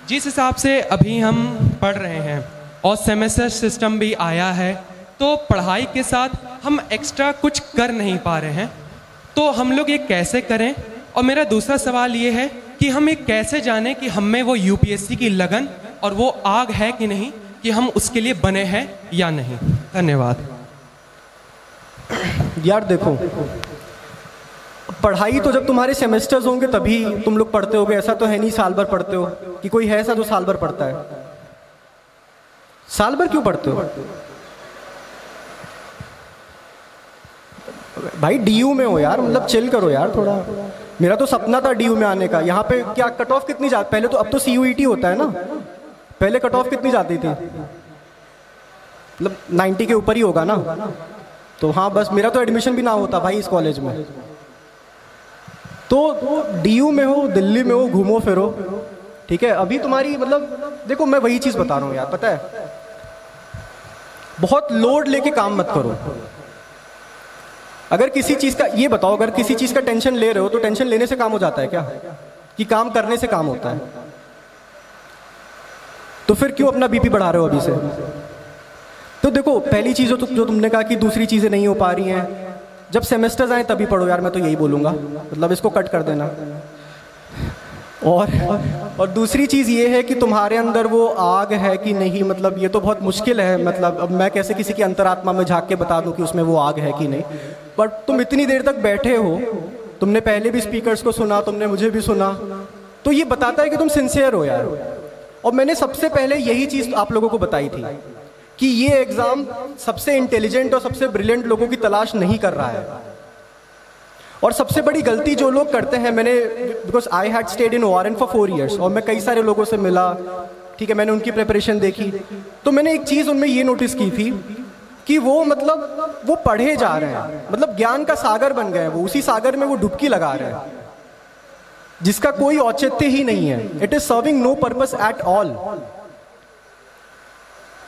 जिस हिसाब से अभी हम पढ़ रहे हैं और सेमेस्टर सिस्टम भी आया है, तो पढ़ाई के साथ हम एक्स्ट्रा कुछ कर नहीं पा रहे हैं, तो हम लोग ये कैसे करें? और मेरा दूसरा सवाल ये है कि हम ये कैसे जानें कि हम में वो यूपीएससी की लगन और वो आग है कि नहीं, कि हम उसके लिए बने हैं या नहीं। धन्यवाद। यार देखो, पढ़ाई तो जब तुम्हारे सेमेस्टर्स होंगे तभी तुम लोग पढ़ते होगे। ऐसा तो है नहीं साल भर पढ़ते हो, कि कोई है ऐसा जो साल भर पढ़ता है? साल भर क्यों पढ़ते हो भाई? डीयू में हो यार, मतलब चिल करो यार थोड़ा। मेरा तो सपना था डीयू में आने का। यहाँ पे क्या कट ऑफ कितनी जाती? पहले तो, अब तो सीयूईटी होता है ना, पहले कट ऑफ कितनी जाती थी? मतलब 90 के ऊपर ही होगा ना। तो हाँ, बस मेरा तो एडमिशन भी ना होता भाई इस कॉलेज में। तो डीयू में हो, दिल्ली में हो, घूमो फिरो, ठीक है। अभी तुम्हारी मतलब देखो, मैं वही चीज़ बता रहा हूँ यार, पता है, बहुत लोड लेके काम मत करो। अगर किसी चीज़ का, ये बताओ, अगर किसी चीज़ का टेंशन ले रहे हो तो टेंशन लेने से काम हो जाता है क्या? कि काम करने से काम होता है? तो फिर क्यों अपना बीपी बढ़ा रहे हो अभी से? तो देखो, पहली चीज़ जो तुमने कहा कि दूसरी चीज़ें नहीं हो पा रही हैं, जब सेमेस्टर्स आए तभी पढ़ो यार, मैं तो यही बोलूँगा। मतलब इसको कट कर देना। और दूसरी चीज़ ये है कि तुम्हारे अंदर वो आग है कि नहीं, मतलब ये तो बहुत मुश्किल है। मतलब अब मैं कैसे किसी की अंतरात्मा में झांक के बता दूं कि उसमें वो आग है कि नहीं। बट तुम इतनी देर तक बैठे हो, तुमने पहले भी स्पीकर्स को सुना, तुमने मुझे भी सुना, तो ये बताता है कि तुम सिंसियर हो यार। और मैंने सबसे पहले यही चीज़ आप लोगों को बताई थी कि ये एग्ज़ाम सबसे इंटेलिजेंट और सबसे ब्रिलियंट लोगों की तलाश नहीं कर रहा है। और सबसे बड़ी गलती जो लोग करते हैं, मैंने because I had stayed in Warren for 4 years और मैं कई सारे लोगों से मिला, ठीक है, मैंने उनकी प्रिपरेशन देखी, तो मैंने एक चीज़ उनमें ये नोटिस की थी कि वो मतलब वो पढ़े जा रहे हैं, मतलब ज्ञान का सागर बन गए हैं, वो उसी सागर में वो डुबकी लगा रहे हैं जिसका कोई औचित्य ही नहीं है। It is serving no purpose at all.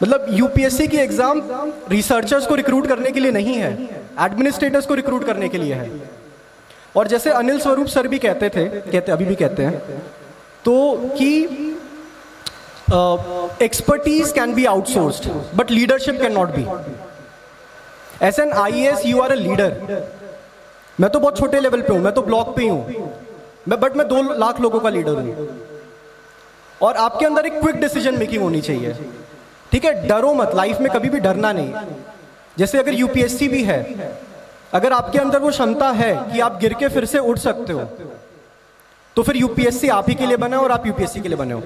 मतलब यूपीएससी की एग्जाम रिसर्चर्स को रिक्रूट करने के लिए नहीं है, एडमिनिस्ट्रेटर्स को रिक्रूट करने के लिए है। और जैसे अनिल स्वरूप सर भी कहते अभी भी कहते हैं, तो कि expertise can be outsourced but leadership can not be. As an IAS you are a leader. मैं तो बहुत छोटे लेवल पे हूं, मैं तो ब्लॉक पे ही हूं, बट मैं 2 लाख लोगों का लीडर हूं। और आपके अंदर एक क्विक डिसीजन मेकिंग होनी चाहिए, ठीक है। डरो मत, लाइफ में कभी भी डरना नहीं। जैसे अगर यूपीएससी भी है, अगर आपके अंदर वो क्षमता है कि आप गिर के फिर से उठ सकते हो, तो फिर यूपीएससी आप ही के लिए बना और आप यूपीएससी के लिए बने हो।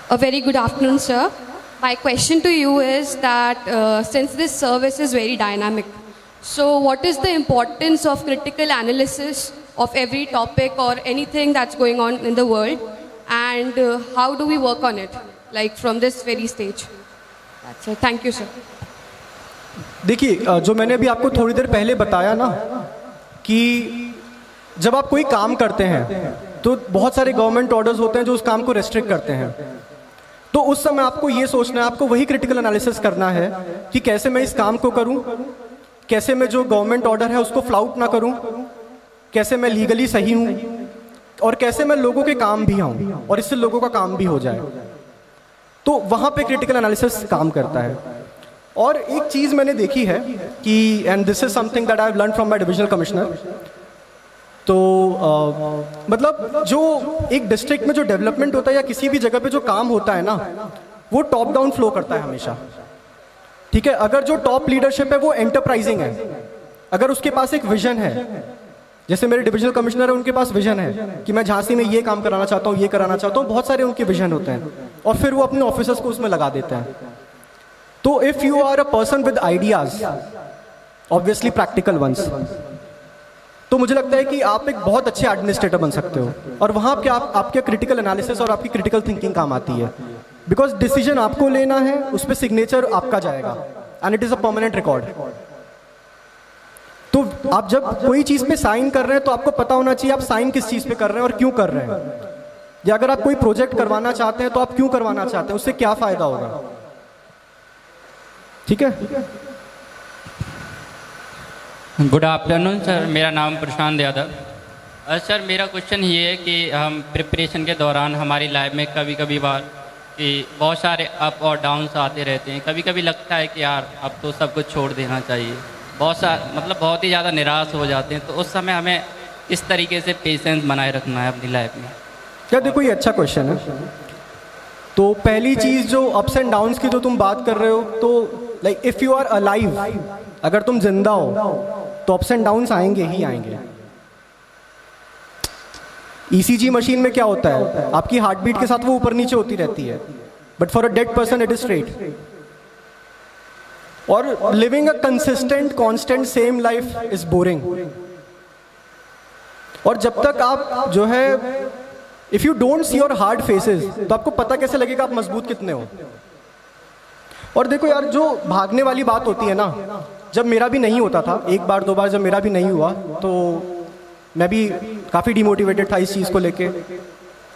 A very good afternoon, sir. My question to you is that since this service is very dynamic, so what is the importance of critical analysis of every topic or anything that's going on in the world, and how do we work on it, like from this very stage? That's it. Thank you, sir. देखिए, जो मैंने अभी आपको थोड़ी देर पहले बताया ना, कि जब आप कोई काम करते हैं तो बहुत सारे गवर्नमेंट ऑर्डर्स होते हैं जो उस काम को रेस्ट्रिक्ट करते हैं। तो उस समय आपको ये सोचना है, आपको वही क्रिटिकल एनालिसिस करना है कि कैसे मैं इस काम को करूं, कैसे मैं जो गवर्नमेंट ऑर्डर है उसको फ्लाउट ना करूं, कैसे मैं लीगली सही हूं, और कैसे मैं लोगों के काम भी आऊं और इससे लोगों का काम भी हो जाए। तो वहां पे क्रिटिकल एनालिसिस काम करता है। और एक चीज मैंने देखी है कि, and this is something that I have learn from my divisional commissioner, तो मतलब जो एक डिस्ट्रिक्ट में जो डेवलपमेंट होता है या किसी भी जगह पे जो काम होता है ना, वो टॉप डाउन फ्लो करता है हमेशा, ठीक है। अगर जो टॉप लीडरशिप है वो एंटरप्राइजिंग है, अगर उसके पास एक विजन है, जैसे मेरे डिविजनल कमिश्नर है, उनके पास विजन है कि मैं झांसी में ये काम कराना चाहता हूँ, ये कराना चाहता हूँ, बहुत सारे उनके विजन होते हैं, और फिर वो अपने ऑफिसर्स को उसमें लगा देते हैं। तो if you are a person with ideas, obviously practical ones, तो मुझे लगता है कि आप एक बहुत अच्छे एडमिनिस्ट्रेटर बन सकते हो। और वहां पे आपके क्रिटिकल एनालिसिस और आपकी क्रिटिकल थिंकिंग काम आती है, बिकॉज डिसीजन आपको लेना है, उस पर सिग्नेचर आपका जाएगा, and it is a permanent record. तो आप जब कोई चीज पे साइन कर रहे हैं तो आपको पता होना चाहिए आप साइन किस चीज पे कर रहे हैं और क्यों कर रहे हैं। या अगर आप कोई प्रोजेक्ट करवाना चाहते हैं तो आप क्यों करवाना चाहते हैं, उससे क्या फायदा होगा, ठीक है। गुड आफ्टरनून सर, मेरा नाम प्रशांत यादव। सर मेरा क्वेश्चन ये है कि हम प्रिपरेशन के दौरान हमारी लाइफ में कभी कभी बार कि बहुत सारे अप और डाउन्स आते रहते हैं। कभी कभी लगता है कि यार अब तो सब कुछ छोड़ देना चाहिए, बहुत ही ज़्यादा निराश हो जाते हैं। तो उस समय हमें इस तरीके से पेशेंस बनाए रखना है अपनी लाइफ में। क्या, देखो ये अच्छा क्वेश्चन है। तो पहली चीज़ जो अप्स एंड डाउन्स की जो तुम बात कर रहे हो, तो like if you are alive, अगर तुम जिंदा हो तो अप्स एंड डाउन्स आएंगे ही आएंगे। ECG मशीन में क्या होता है, आपकी हार्ट बीट के साथ वो ऊपर नीचे होती रहती है, but for a dead person it is straight. और living a consistent constant same life is boring. और जब तक आप जो है, if you don't see your hard phases, तो आपको पता कैसे लगेगा आप मजबूत कितने हो। और देखो यार, जो भागने वाली बात होती है ना, जब मेरा भी नहीं होता था, एक बार दो बार जब मेरा भी नहीं हुआ, तो मैं भी काफ़ी डिमोटिवेटेड था इस चीज़ को लेके।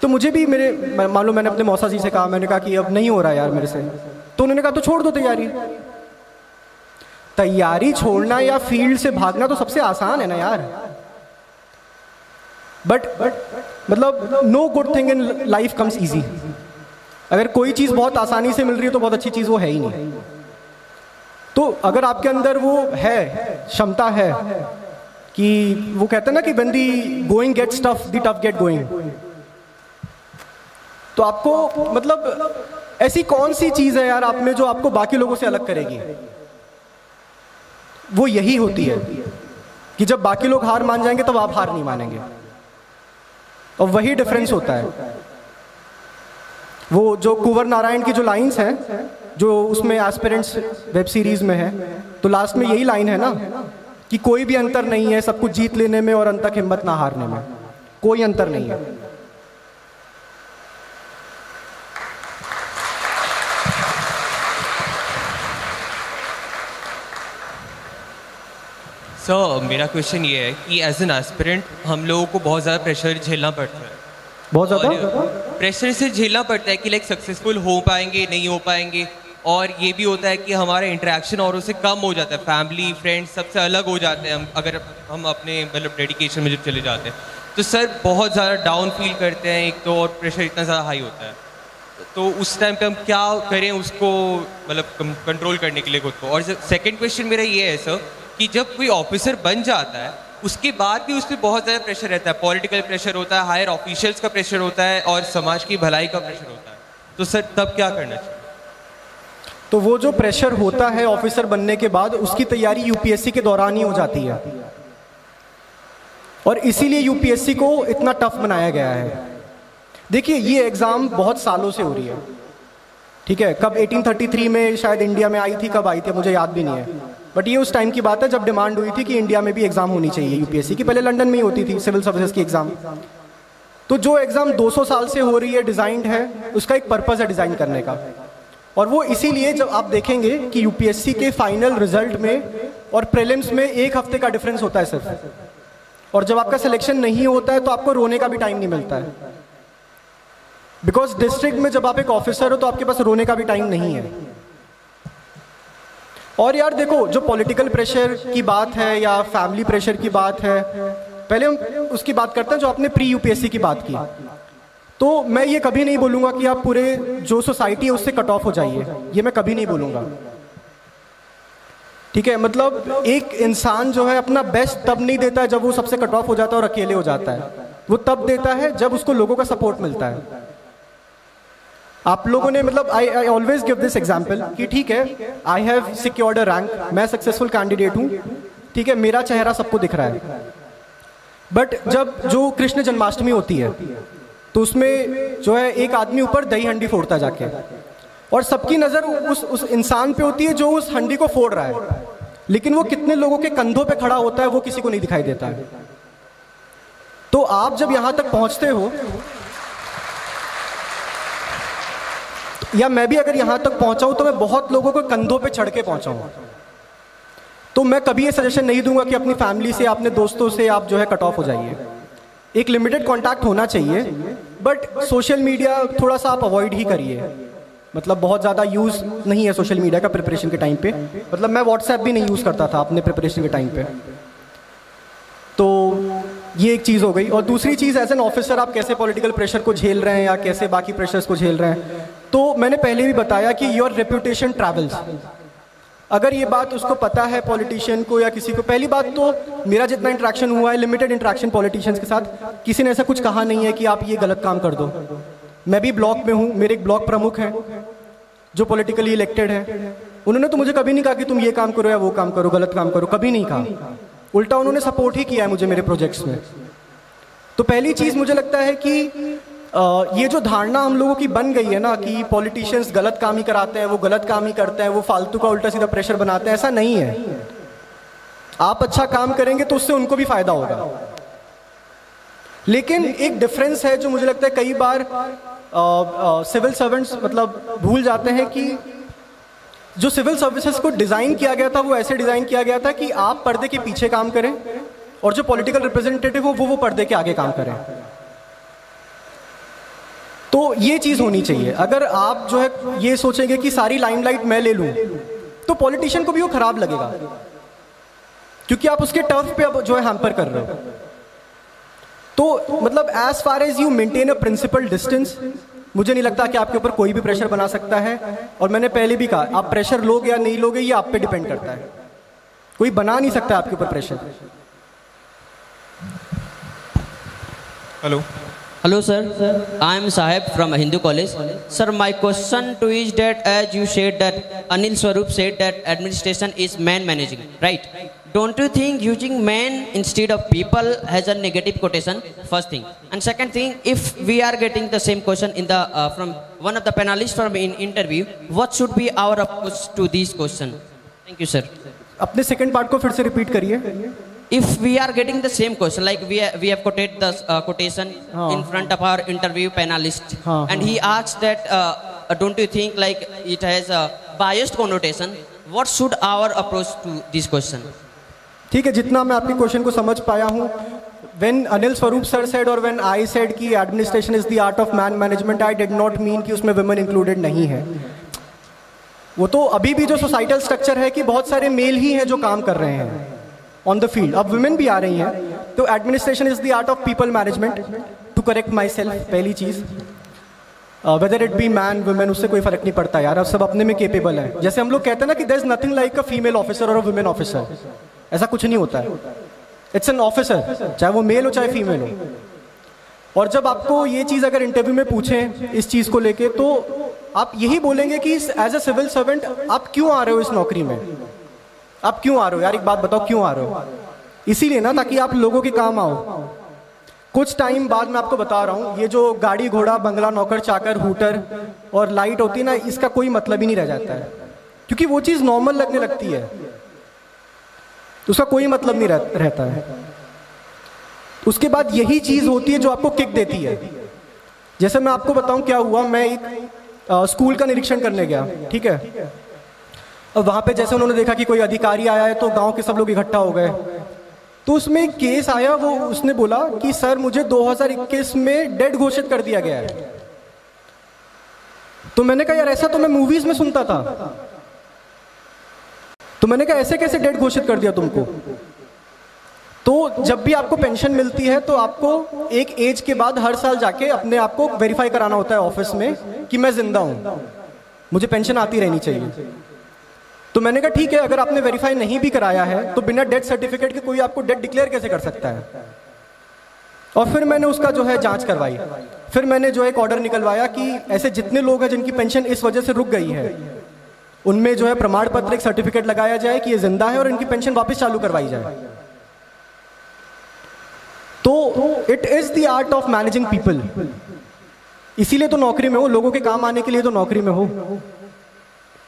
तो मुझे भी मान लो मैंने अपने मौसा जी से कहा, मैंने कहा कि अब नहीं हो रहा है यार मेरे से, तो उन्होंने कहा तो छोड़ दो तैयारी। तैयारी छोड़ना या फील्ड से भागना तो सबसे आसान है ना यार। बट मतलब no good thing in life comes easy. अगर कोई चीज़ बहुत आसानी से मिल रही है तो बहुत अच्छी चीज़ वो है ही नहीं। तो अगर आपके अंदर वो है, क्षमता है कि वो कहते हैं ना कि when the going gets tough, the tough get going, तो आपको मतलब ऐसी कौन सी चीज़ है यार आप में जो आपको बाकी लोगों से अलग करेगी? वो यही होती है कि जब बाकी लोग हार मान जाएंगे तब आप हार नहीं मानेंगे, और वही डिफरेंस होता है। वो जो कुंवर नारायण की जो लाइंस हैं, जो उसमें एस्पिरेंट्स वेब सीरीज़ में है, तो लास्ट में यही लाइन है ना कि कोई भी अंतर नहीं है सब कुछ जीत लेने में और अंत तक हिम्मत ना हारने में, कोई अंतर नहीं है। सर मेरा क्वेश्चन ये है कि एज एन एस्पिरेंट हम लोगों को बहुत ज़्यादा प्रेशर झेलना पड़ता है, बहुत ज़्यादा प्रेशर से झेलना पड़ता है कि लाइक सक्सेसफुल हो पाएंगे नहीं हो पाएंगे, और ये भी होता है कि हमारा इंटरेक्शन और उससे कम हो जाता है, फैमिली फ्रेंड्स सबसे अलग हो जाते हैं हम अगर हम अपने मतलब डेडिकेशन में जब चले जाते हैं। तो सर बहुत ज़्यादा डाउन फील करते हैं एक तो, और प्रेशर इतना ज़्यादा हाई होता है, तो उस टाइम पे हम क्या करें उसको मतलब कंट्रोल करने के लिए खुद को। और सेकंड क्वेश्चन मेरा ये है सर कि जब कोई ऑफिसर बन जाता है उसके बाद भी उस पर बहुत ज़्यादा प्रेशर रहता है, पॉलिटिकल प्रेशर होता है, हायर ऑफिशियल्स का प्रेशर होता है और समाज की भलाई का प्रेशर होता है, तो सर तब क्या करना चाहिए? तो वो जो प्रेशर होता है ऑफिसर बनने के बाद, उसकी तैयारी यूपीएससी के दौरान ही हो जाती है, और इसीलिए यूपीएससी को इतना टफ बनाया गया है। देखिए ये एग्ज़ाम बहुत सालों से हो रही है, ठीक है, कब 1833 में शायद इंडिया में आई थी, कब आई थी मुझे याद भी नहीं है, बट ये उस टाइम की बात है जब डिमांड हुई थी कि इंडिया में भी एग्ज़ाम होनी चाहिए यूपीएससी की। पहले लंदन में ही होती थी सिविल सर्विसेज की एग्ज़ाम। तो जो एग्ज़ाम 200 साल से हो रही है, डिज़ाइंड है, उसका एक पर्पज़ है डिज़ाइन करने का, और वो इसीलिए जब आप देखेंगे कि यूपीएससी के फाइनल रिजल्ट में और प्रीलिम्स में 1 हफ्ते का डिफरेंस होता है सिर्फ, और जब आपका सिलेक्शन नहीं होता है तो आपको रोने का भी टाइम नहीं मिलता है, बिकॉज डिस्ट्रिक्ट में जब आप एक ऑफिसर हो तो आपके पास रोने का भी टाइम नहीं है। और यार देखो, जो पॉलिटिकल प्रेशर की बात है या फैमिली प्रेशर की बात है, पहले हम उसकी बात करते हैं जो आपने प्री यूपीएससी की बात की। तो मैं ये कभी नहीं बोलूँगा कि आप पूरे जो सोसाइटी है उससे कट ऑफ हो जाइए, ये मैं कभी नहीं बोलूँगा, ठीक है। मतलब एक इंसान जो है अपना बेस्ट तब नहीं देता है जब वो सबसे कट ऑफ हो जाता है और अकेले हो जाता है, वो तब देता है जब उसको लोगों का सपोर्ट मिलता है। आप लोगों ने मतलब I always give this example कि ठीक है, I have secured a rank, मैं सक्सेसफुल कैंडिडेट हूँ, ठीक है, मेरा चेहरा सबको दिख रहा है, बट जब जो कृष्ण जन्माष्टमी होती है तो उसमें जो है एक आदमी ऊपर दही हंडी फोड़ता जाके, और सबकी नज़र उस इंसान पे होती है जो उस हंडी को फोड़ रहा है, लेकिन वो कितने लोगों के कंधों पे खड़ा होता है वो किसी को नहीं दिखाई देता है। तो आप जब यहाँ तक पहुँचते हो, या मैं भी अगर यहाँ तक पहुँचा हूँ तो मैं बहुत लोगों को कंधों पे चढ़ के पहुँचा हूँ, तो मैं कभी ये सजेशन नहीं दूंगा कि अपनी फैमिली से, अपने दोस्तों से आप जो है कट ऑफ हो जाइए। एक लिमिटेड कांटेक्ट होना चाहिए, बट सोशल मीडिया थोड़ा सा आप अवॉइड ही करिए, मतलब बहुत ज़्यादा यूज़ नहीं है सोशल मीडिया का प्रिपरेशन के टाइम पे। मतलब मैं व्हाट्सएप भी नहीं यूज़ करता था अपने प्रिपरेशन के टाइम पे। तो ये एक चीज़ हो गई। और दूसरी चीज़, एज एन ऑफिसर आप कैसे पॉलिटिकल प्रेशर को झेल रहे हैं या कैसे बाकी प्रेशर्स को झेल रहे हैं, तो मैंने पहले भी बताया कि योर रेपुटेशन ट्रैवल्स। अगर ये बात उसको पता है पॉलिटिशियन को या किसी को, पहली बात तो मेरा जितना इंटरेक्शन हुआ है, लिमिटेड इंटरेक्शन पॉलिटिशियंस के साथ, किसी ने ऐसा कुछ कहा नहीं है कि आप ये गलत काम कर दो। मैं भी ब्लॉक में हूँ, मेरे एक ब्लॉक प्रमुख हैं जो पॉलिटिकली इलेक्टेड हैं, उन्होंने तो मुझे कभी नहीं कहा कि तुम ये काम करो या वो काम करो, गलत काम करो, कभी नहीं कहा। उल्टा उन्होंने सपोर्ट ही किया है मुझे मेरे प्रोजेक्ट्स में। तो पहली चीज़ मुझे लगता है कि ये जो धारणा हम लोगों की बन गई है ना कि पॉलिटिशियंस गलत काम ही कराते हैं, वो गलत काम ही करते हैं, वो फालतू का उल्टा सीधा प्रेशर बनाते हैं, ऐसा नहीं है। आप अच्छा काम करेंगे तो उससे उनको भी फायदा होगा। लेकिन एक डिफरेंस है जो मुझे लगता है कई बार सिविल सर्वेंट्स मतलब भूल जाते हैं कि जो सिविल सर्विसेज को डिज़ाइन किया गया था वो ऐसे डिज़ाइन किया गया था कि आप पर्दे के पीछे काम करें और जो पॉलिटिकल रिप्रेजेंटेटिव हो वो पर्दे के आगे काम करें। तो ये चीज़ होनी चाहिए। अगर आप जो है ये सोचेंगे कि सारी लाइमलाइट मैं ले लूँ तो पॉलिटिशियन को भी वो खराब लगेगा, क्योंकि आप उसके टर्फ पे अब जो है हैम्पर कर रहे हो। तो मतलब as far as you maintain a principle distance, मुझे नहीं लगता कि आपके ऊपर कोई भी प्रेशर बना सकता है। और मैंने पहले भी कहा, आप प्रेशर लोगे या नहीं लोगे ये आप पे डिपेंड करता है, कोई बना नहीं सकता आपके ऊपर pressure. Hello sir, I am Sahib from Hindu College. Sir, my question to you is that as you said that Anil Swarup said that administration is man managing, right? don't you think using men instead of people has a negative quotation? First thing. And second thing, if we are getting the same question in the from one of the panelists from in interview, what should be our approach to this question? Thank you, sir. अपने second part को फिर से repeat करिए. If we are getting the same question, like we have quoted the quotation in front of our interview panelist, and he asked that don't you think like it has a biased connotation? What should our approach to this question? ठीक है, जितना मैं आपके question को समझ पाया हूँ, when Anil Swarup sir said और when I said कि administration is the art of man management, I did not mean कि उसमें वुमेन इंक्लूडेड नहीं है. वो तो अभी भी जो सोसाइटल स्ट्रक्चर है कि बहुत सारे मेल ही हैं जो काम कर रहे हैं ऑन द फील्ड. अब वुमेन भी आ रही हैं. तो administration is the art of people management. To correct myself, पहली चीज़, whether it be man women, उससे कोई फर्क नहीं पड़ता यार, अब सब अपने में केपेबल है. जैसे हम लोग कहते हैं ना कि there is nothing like a female officer और अ वुमेन ऑफिसर, ऐसा कुछ नहीं होता है. इट्स एन ऑफिसर, चाहे वो मेल हो चाहे फीमेल हो. और जब आपको ये चीज़ अगर इंटरव्यू में पूछें इस चीज़ को लेके, तो आप यही बोलेंगे कि एज अ सिविल सर्वेंट आप क्यों आ रहे हो इस नौकरी में, आप क्यों आ रहे हो यार, एक बात बताओ क्यों आ रहे हो. इसीलिए ना, ताकि आप लोगों के काम आओ. कुछ टाइम बाद मैं आपको बता रहा हूँ, ये जो गाड़ी घोड़ा बंगला नौकर चाकर हूटर और लाइट होती है ना, इसका कोई मतलब ही नहीं रह जाता है, क्योंकि वो चीज़ नॉर्मल लगने लगती है, तो उसका कोई मतलब नहीं रहता है. उसके बाद यही चीज़ होती है जो आपको किक देती है. जैसे मैं आपको बताऊं क्या हुआ, मैं एक स्कूल का निरीक्षण करने गया, ठीक है. अब वहाँ पे जैसे उन्होंने देखा कि कोई अधिकारी आया है, तो गांव के सब लोग इकट्ठा हो गए. तो उसमें एक केस आया, वो उसने बोला कि सर मुझे 2021 में डेड घोषित कर दिया गया है. तो मैंने कहा यार ऐसा तो मैं मूवीज में सुनता था. तो मैंने कहा ऐसे कैसे डेड घोषित कर दिया तुमको. तो जब भी आपको पेंशन मिलती है तो आपको एक एज के बाद हर साल जाके अपने आप को वेरीफाई कराना होता है ऑफिस में कि मैं जिंदा हूं, मुझे पेंशन आती रहनी चाहिए. तो मैंने कहा ठीक है, अगर आपने वेरीफाई नहीं भी कराया है तो बिना डेथ सर्टिफिकेट के कोई आपको डेथ डिक्लेयर कैसे कर सकता है. और फिर मैंने उसका जो है जांच करवाई. फिर मैंने जो एक ऑर्डर निकलवाया कि ऐसे जितने लोग हैं जिनकी पेंशन इस वजह से रुक गई है, उनमें जो है प्रमाण पत्र एक सर्टिफिकेट लगाया जाए कि ये जिंदा है और इनकी पेंशन वापस चालू करवाई जाए. तो it is the art of managing people. इसीलिए तो नौकरी में हो, लोगों के काम आने के लिए तो नौकरी में हो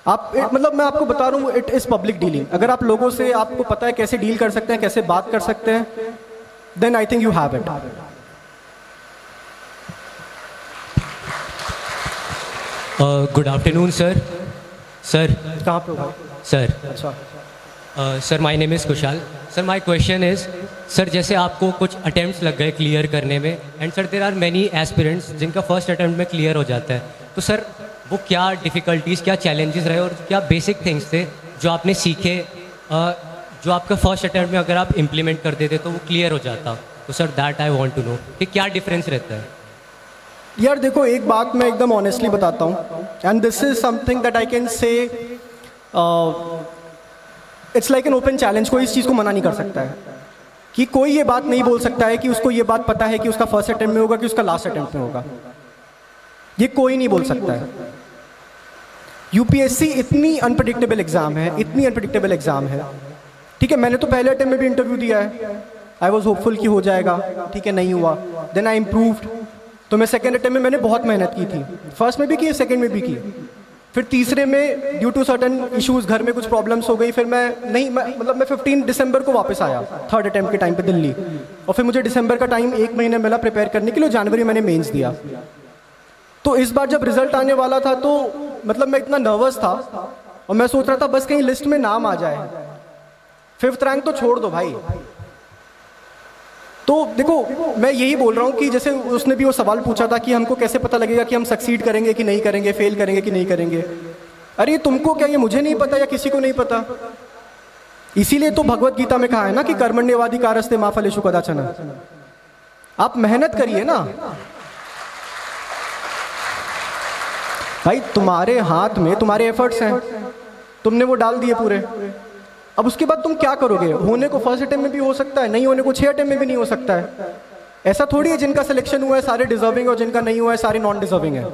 आप. मतलब मैं आपको बता रहा हूँ, इट इज पब्लिक डीलिंग. अगर आप लोगों से, आपको पता है कैसे डील कर सकते हैं, कैसे बात कर सकते हैं, then I think you have it. Good afternoon sir. Sir कहाँ पे हो भाई? सर, अच्छा sir my name is Kushal. Sir my question is, sir जैसे आपको कुछ अटेम्प्ट्स लग गए क्लियर करने में, and sir there are many aspirants जिनका फर्स्ट अटेम्प्ट में क्लियर हो जाता है, तो सर वो क्या डिफ़िकल्टीज़, क्या चैलेंजेस रहे और क्या बेसिक थिंग्स थे जो आपने सीखे, जो आपका फर्स्ट अटेम्प्ट में अगर आप इम्प्लीमेंट कर देते तो वो क्लियर हो जाता. तो sir that I want to know कि क्या डिफरेंस रहता है. यार देखो, एक बात मैं एकदम ऑनेस्टली बताता हूँ, and this is something that I can say, it's like an open challenge. कोई इस चीज़ को मना नहीं कर सकता है कि कोई ये बात नहीं बोल सकता है कि उसको ये बात पता है कि उसका फर्स्ट अटेम्प्ट में होगा कि उसका लास्ट अटेम्प्ट में होगा. ये कोई नहीं बोल सकता है. यूपीएससी इतनी अनप्रेडिक्टेबल एग्जाम है, इतनी अनप्रेडिक्टेबल एग्जाम है. ठीक है, मैंने तो पहले अटेम्प्ट में भी इंटरव्यू दिया है, आई वॉज होपफुल कि हो जाएगा, ठीक है, नहीं हुआ. Then I improved. तो मैं सेकेंड अटेम्प्ट में मैंने बहुत मेहनत की थी, फर्स्ट में भी की, सेकेंड में भी की. फिर तीसरे में ड्यू टू सर्टन इश्यूज, घर में कुछ प्रॉब्लम्स हो गई, फिर मैं 15 दिसंबर को वापस आया थर्ड अटेम्प्ट के टाइम पे दिल्ली. और फिर मुझे दिसंबर का टाइम 1 महीने मिला प्रिपेयर करने के लिए. जनवरी मैंने मेंस दिया. तो इस बार जब रिजल्ट आने वाला था तो मतलब मैं इतना नर्वस था और मैं सोच रहा था बस कहीं लिस्ट में नाम आ जाए. 5th रैंक तो छोड़ दो भाई. तो देखो, मैं यही बोल रहा हूँ कि जैसे उसने भी वो सवाल पूछा था कि हमको कैसे पता लगेगा कि हम सक्सीड करेंगे कि नहीं करेंगे, फेल करेंगे कि नहीं करेंगे. अरे तुमको क्या ये मुझे नहीं पता या किसी को नहीं पता? इसीलिए तो भगवत गीता में कहा है ना कि कर्मण्येवाधिकारस्ते मा फलेषु कदाचन. आप मेहनत करिए ना भाई, तुम्हारे हाथ में तुम्हारे एफर्ट्स हैं, तुमने वो डाल दिए पूरे. अब उसके बाद तुम क्या करोगे? होने को फर्स्ट अटेम्प्ट में भी हो सकता है, नहीं होने को 6 अटेम्प्ट में भी नहीं हो सकता है. ऐसा थोड़ी है जिनका सिलेक्शन हुआ है सारे डिजर्विंग और जिनका नहीं हुआ है सारे नॉन डिजर्विंग है.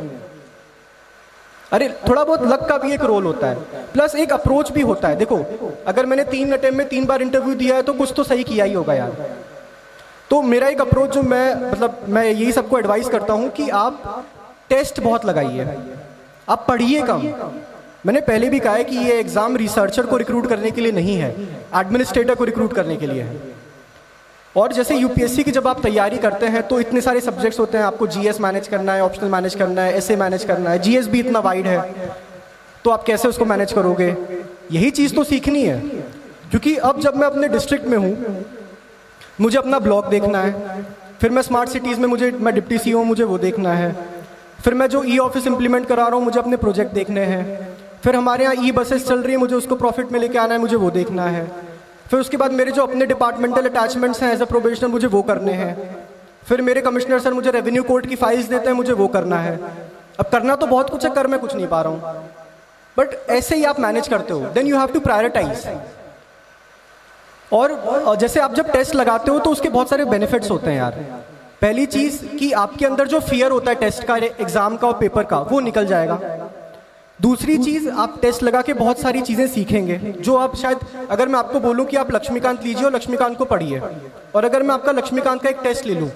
अरे थोड़ा बहुत लक का भी एक रोल होता है, प्लस एक अप्रोच भी होता है। देखो अगर मैंने 3 अटेम्प्ट में 3 बार इंटरव्यू दिया है तो कुछ तो सही किया ही होगा यार। तो मेरा एक अप्रोच जो मैं यही सबको एडवाइस करता हूँ कि आप टेस्ट बहुत लगाइए, आप पढ़िए कम। मैंने पहले भी कहा है कि ये एग्ज़ाम रिसर्चर को रिक्रूट करने के लिए नहीं है, एडमिनिस्ट्रेटर को रिक्रूट करने के लिए है। और जैसे यूपीएससी की जब आप तैयारी करते हैं तो इतने सारे सब्जेक्ट्स होते हैं, आपको जीएस मैनेज करना है, ऑप्शनल मैनेज करना है, एसए मैनेज करना है, जीएस भी इतना वाइड है, तो आप कैसे उसको मैनेज करोगे? यही चीज़ तो सीखनी है। क्योंकि अब जब मैं अपने डिस्ट्रिक्ट में हूँ, मुझे अपना ब्लॉक देखना है, फिर मैं स्मार्ट सिटीज़ में मैं डिप्टी सी हूँ, मुझे वो देखना है, फिर मैं जो ई ऑफिस इम्प्लीमेंट करा रहा हूँ मुझे अपने प्रोजेक्ट देखने हैं, फिर हमारे यहाँ ई बसेस चल रही है, मुझे उसको प्रॉफिट में लेके आना है, मुझे वो देखना है, फिर उसके बाद मेरे जो अपने डिपार्टमेंटल अटैचमेंट्स हैं एज अ प्रोबेशनर मुझे वो करने हैं, फिर मेरे कमिश्नर सर मुझे रेवेन्यू कोर्ट की फाइल्स देते हैं, मुझे वो करना है। अब करना तो बहुत कुछ है, कर मैं कुछ नहीं पा रहा हूँ, बट ऐसे ही आप मैनेज करते हो। Then you have to prioritise. और जैसे आप जब टेस्ट लगाते हो तो उसके बहुत सारे बेनिफिट्स होते हैं यार। पहली चीज़ कि आपके अंदर जो फियर होता है टेस्ट का, एग्जाम का और पेपर का, वो निकल जाएगा। दूसरी चीज़, आप टेस्ट लगा के बहुत सारी चीज़ें सीखेंगे जो आप शायद, अगर मैं आपको बोलूं कि आप लक्ष्मीकांत लीजिए और लक्ष्मीकांत को पढ़िए, और अगर मैं आपका लक्ष्मीकांत का एक टेस्ट ले लूं,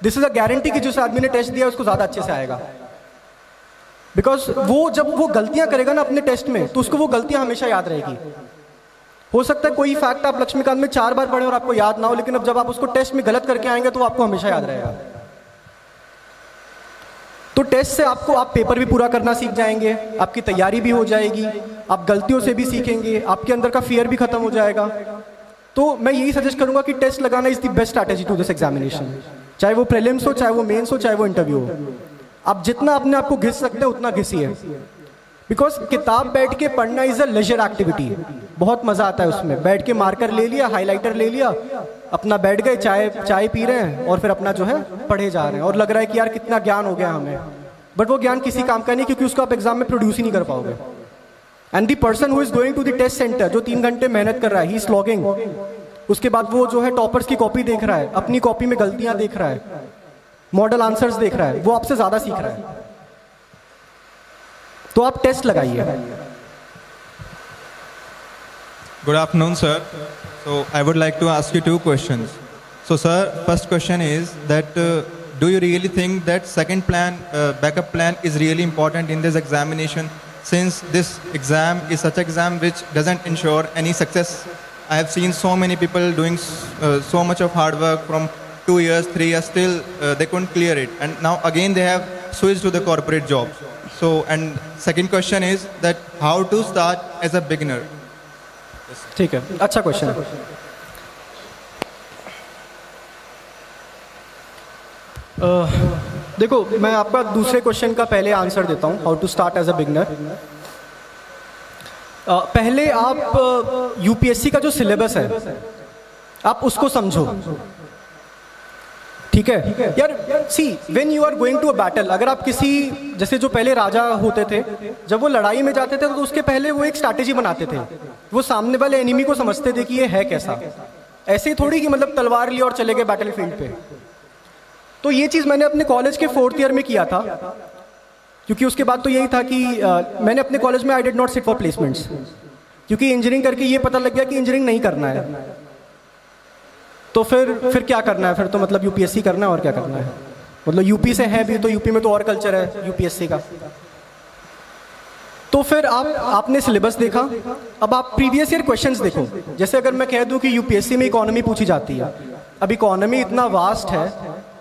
दिस इज अ गारंटी कि जिस आदमी ने टेस्ट दिया उसको ज़्यादा अच्छे से आएगा। बिकॉज वो जब वो गलतियां करेगा ना अपने टेस्ट में, तो उसको वो गलतियां हमेशा याद रहेगी। हो सकता है कोई फैक्ट आप लक्ष्मीकांत में 4 बार पढ़े और आपको याद ना हो, लेकिन अब जब आप उसको टेस्ट में गलत करके आएंगे तो आपको हमेशा याद रहेगा। तो टेस्ट से आप पेपर भी पूरा करना सीख जाएंगे, आपकी तैयारी भी हो जाएगी, आप गलतियों से भी सीखेंगे, आपके अंदर का फियर भी खत्म हो जाएगा। तो मैं यही सजेस्ट करूंगा कि टेस्ट लगाना is the best strategy to this examination, चाहे वो प्रीलिम्स हो, चाहे वो मेंस हो, चाहे वो इंटरव्यू हो। आप जितना अपने आप को घिस सकते हैं उतना घिसिए, बिकॉज किताब बैठ के पढ़ना इज अ लेजर एक्टिविटी। बहुत मजा आता है उसमें, बैठ के मार्कर ले लिया, हाईलाइटर ले लिया, अपना बैठ गए, चाय पी रहे हैं और फिर अपना जो है पढ़े जा रहे हैं, और लग रहा है कि यार कितना ज्ञान हो गया हमें, बट वो ज्ञान किसी काम का नहीं, क्योंकि उसको आप एग्जाम में प्रोड्यूस ही नहीं कर पाओगे। And the person who is going to the test centre, जो 3 घंटे मेहनत कर रहा है, ही इज लॉगिंग, उसके बाद वो जो है टॉपर्स की कॉपी देख रहा है, अपनी कॉपी में गलतियां देख रहा है, मॉडल आंसर्स देख रहा है, वो आपसे ज्यादा सीख रहा है। तो आप टेस्ट लगाइए। Good afternoon, sir. So I would like to ask you 2 questions. So, sir, first question is that do you really think that second plan, backup plan, is really important in this examination, since this exam is such an exam which doesn't ensure any success? I have seen so many people doing so much of hard work from 2 years, 3 years, still they couldn't clear it, and now again they have switched to the corporate jobs. So, and second question is that how to start as a beginner? ठीक है, अच्छा question है। देखो मैं आपका दूसरे question का पहले आंसर देता हूँ, how to start as a beginner. पहले आप यूपीएससी का जो सिलेबस है आप उसको समझो, ठीक है यार। See when you are going to a battle, अगर आप किसी, जैसे जो पहले राजा होते थे, जब वो लड़ाई में जाते थे तो उसके पहले वो एक स्ट्रैटेजी बनाते थे, वो सामने वाले एनिमी को समझते थे कि ये है कैसा। ऐसे ही थोड़ी कि मतलब तलवार ली और चले गए बैटल फील्ड पे। तो ये चीज़ मैंने अपने कॉलेज के 4th ईयर में किया था, क्योंकि उसके बाद तो यही था कि मैंने अपने कॉलेज में I did not sit for placements, क्योंकि इंजीनियरिंग करके ये पता लग गया कि इंजीनियरिंग नहीं करना है। तो फिर क्या करना है, फिर तो मतलब यूपीएससी करना है, और क्या करना है, मतलब यूपी से है भी तो यूपी में तो और कल्चर है यूपीएससी का। तो फिर आपने सिलेबस देखा, अब आप प्रीवियस ईयर क्वेश्चंस देखो। जैसे अगर मैं कह दूं कि यूपीएससी में इकोनॉमी पूछी जाती है, अब इकोनॉमी इतना वास्ट है,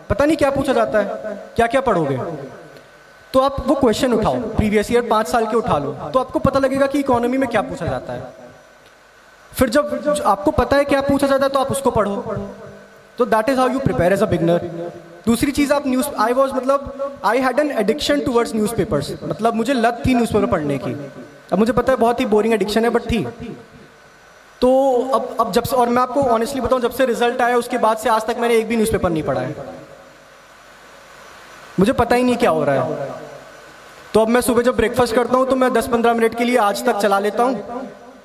पता नहीं क्या पूछा जाता है, क्या क्या पढ़ोगे। तो आप वो क्वेश्चन उठाओ, प्रीवियस ईयर 5 साल के उठा लो, तो आपको पता लगेगा कि इकोनॉमी में क्या पूछा जाता है। फिर जब आपको पता है क्या पूछा जाता है तो आप उसको पढ़ो। तो that is how you prepare as a beginner. दूसरी चीज़, आप I had an addiction towards newspapers, मतलब मुझे लत थी न्यूज़पेपर पढ़ने की। अब मुझे पता है बहुत ही बोरिंग एडिक्शन है, बट थी। तो अब जब से, और मैं आपको ऑनेस्टली बताऊं, जब से रिजल्ट आया उसके बाद से आज तक मैंने एक भी न्यूज़पेपर नहीं पढ़ा है, मुझे पता ही नहीं क्या हो रहा है। तो अब मैं सुबह जब ब्रेकफास्ट करता हूँ तो मैं 10-15 मिनट के लिए आज तक चला लेता हूँ,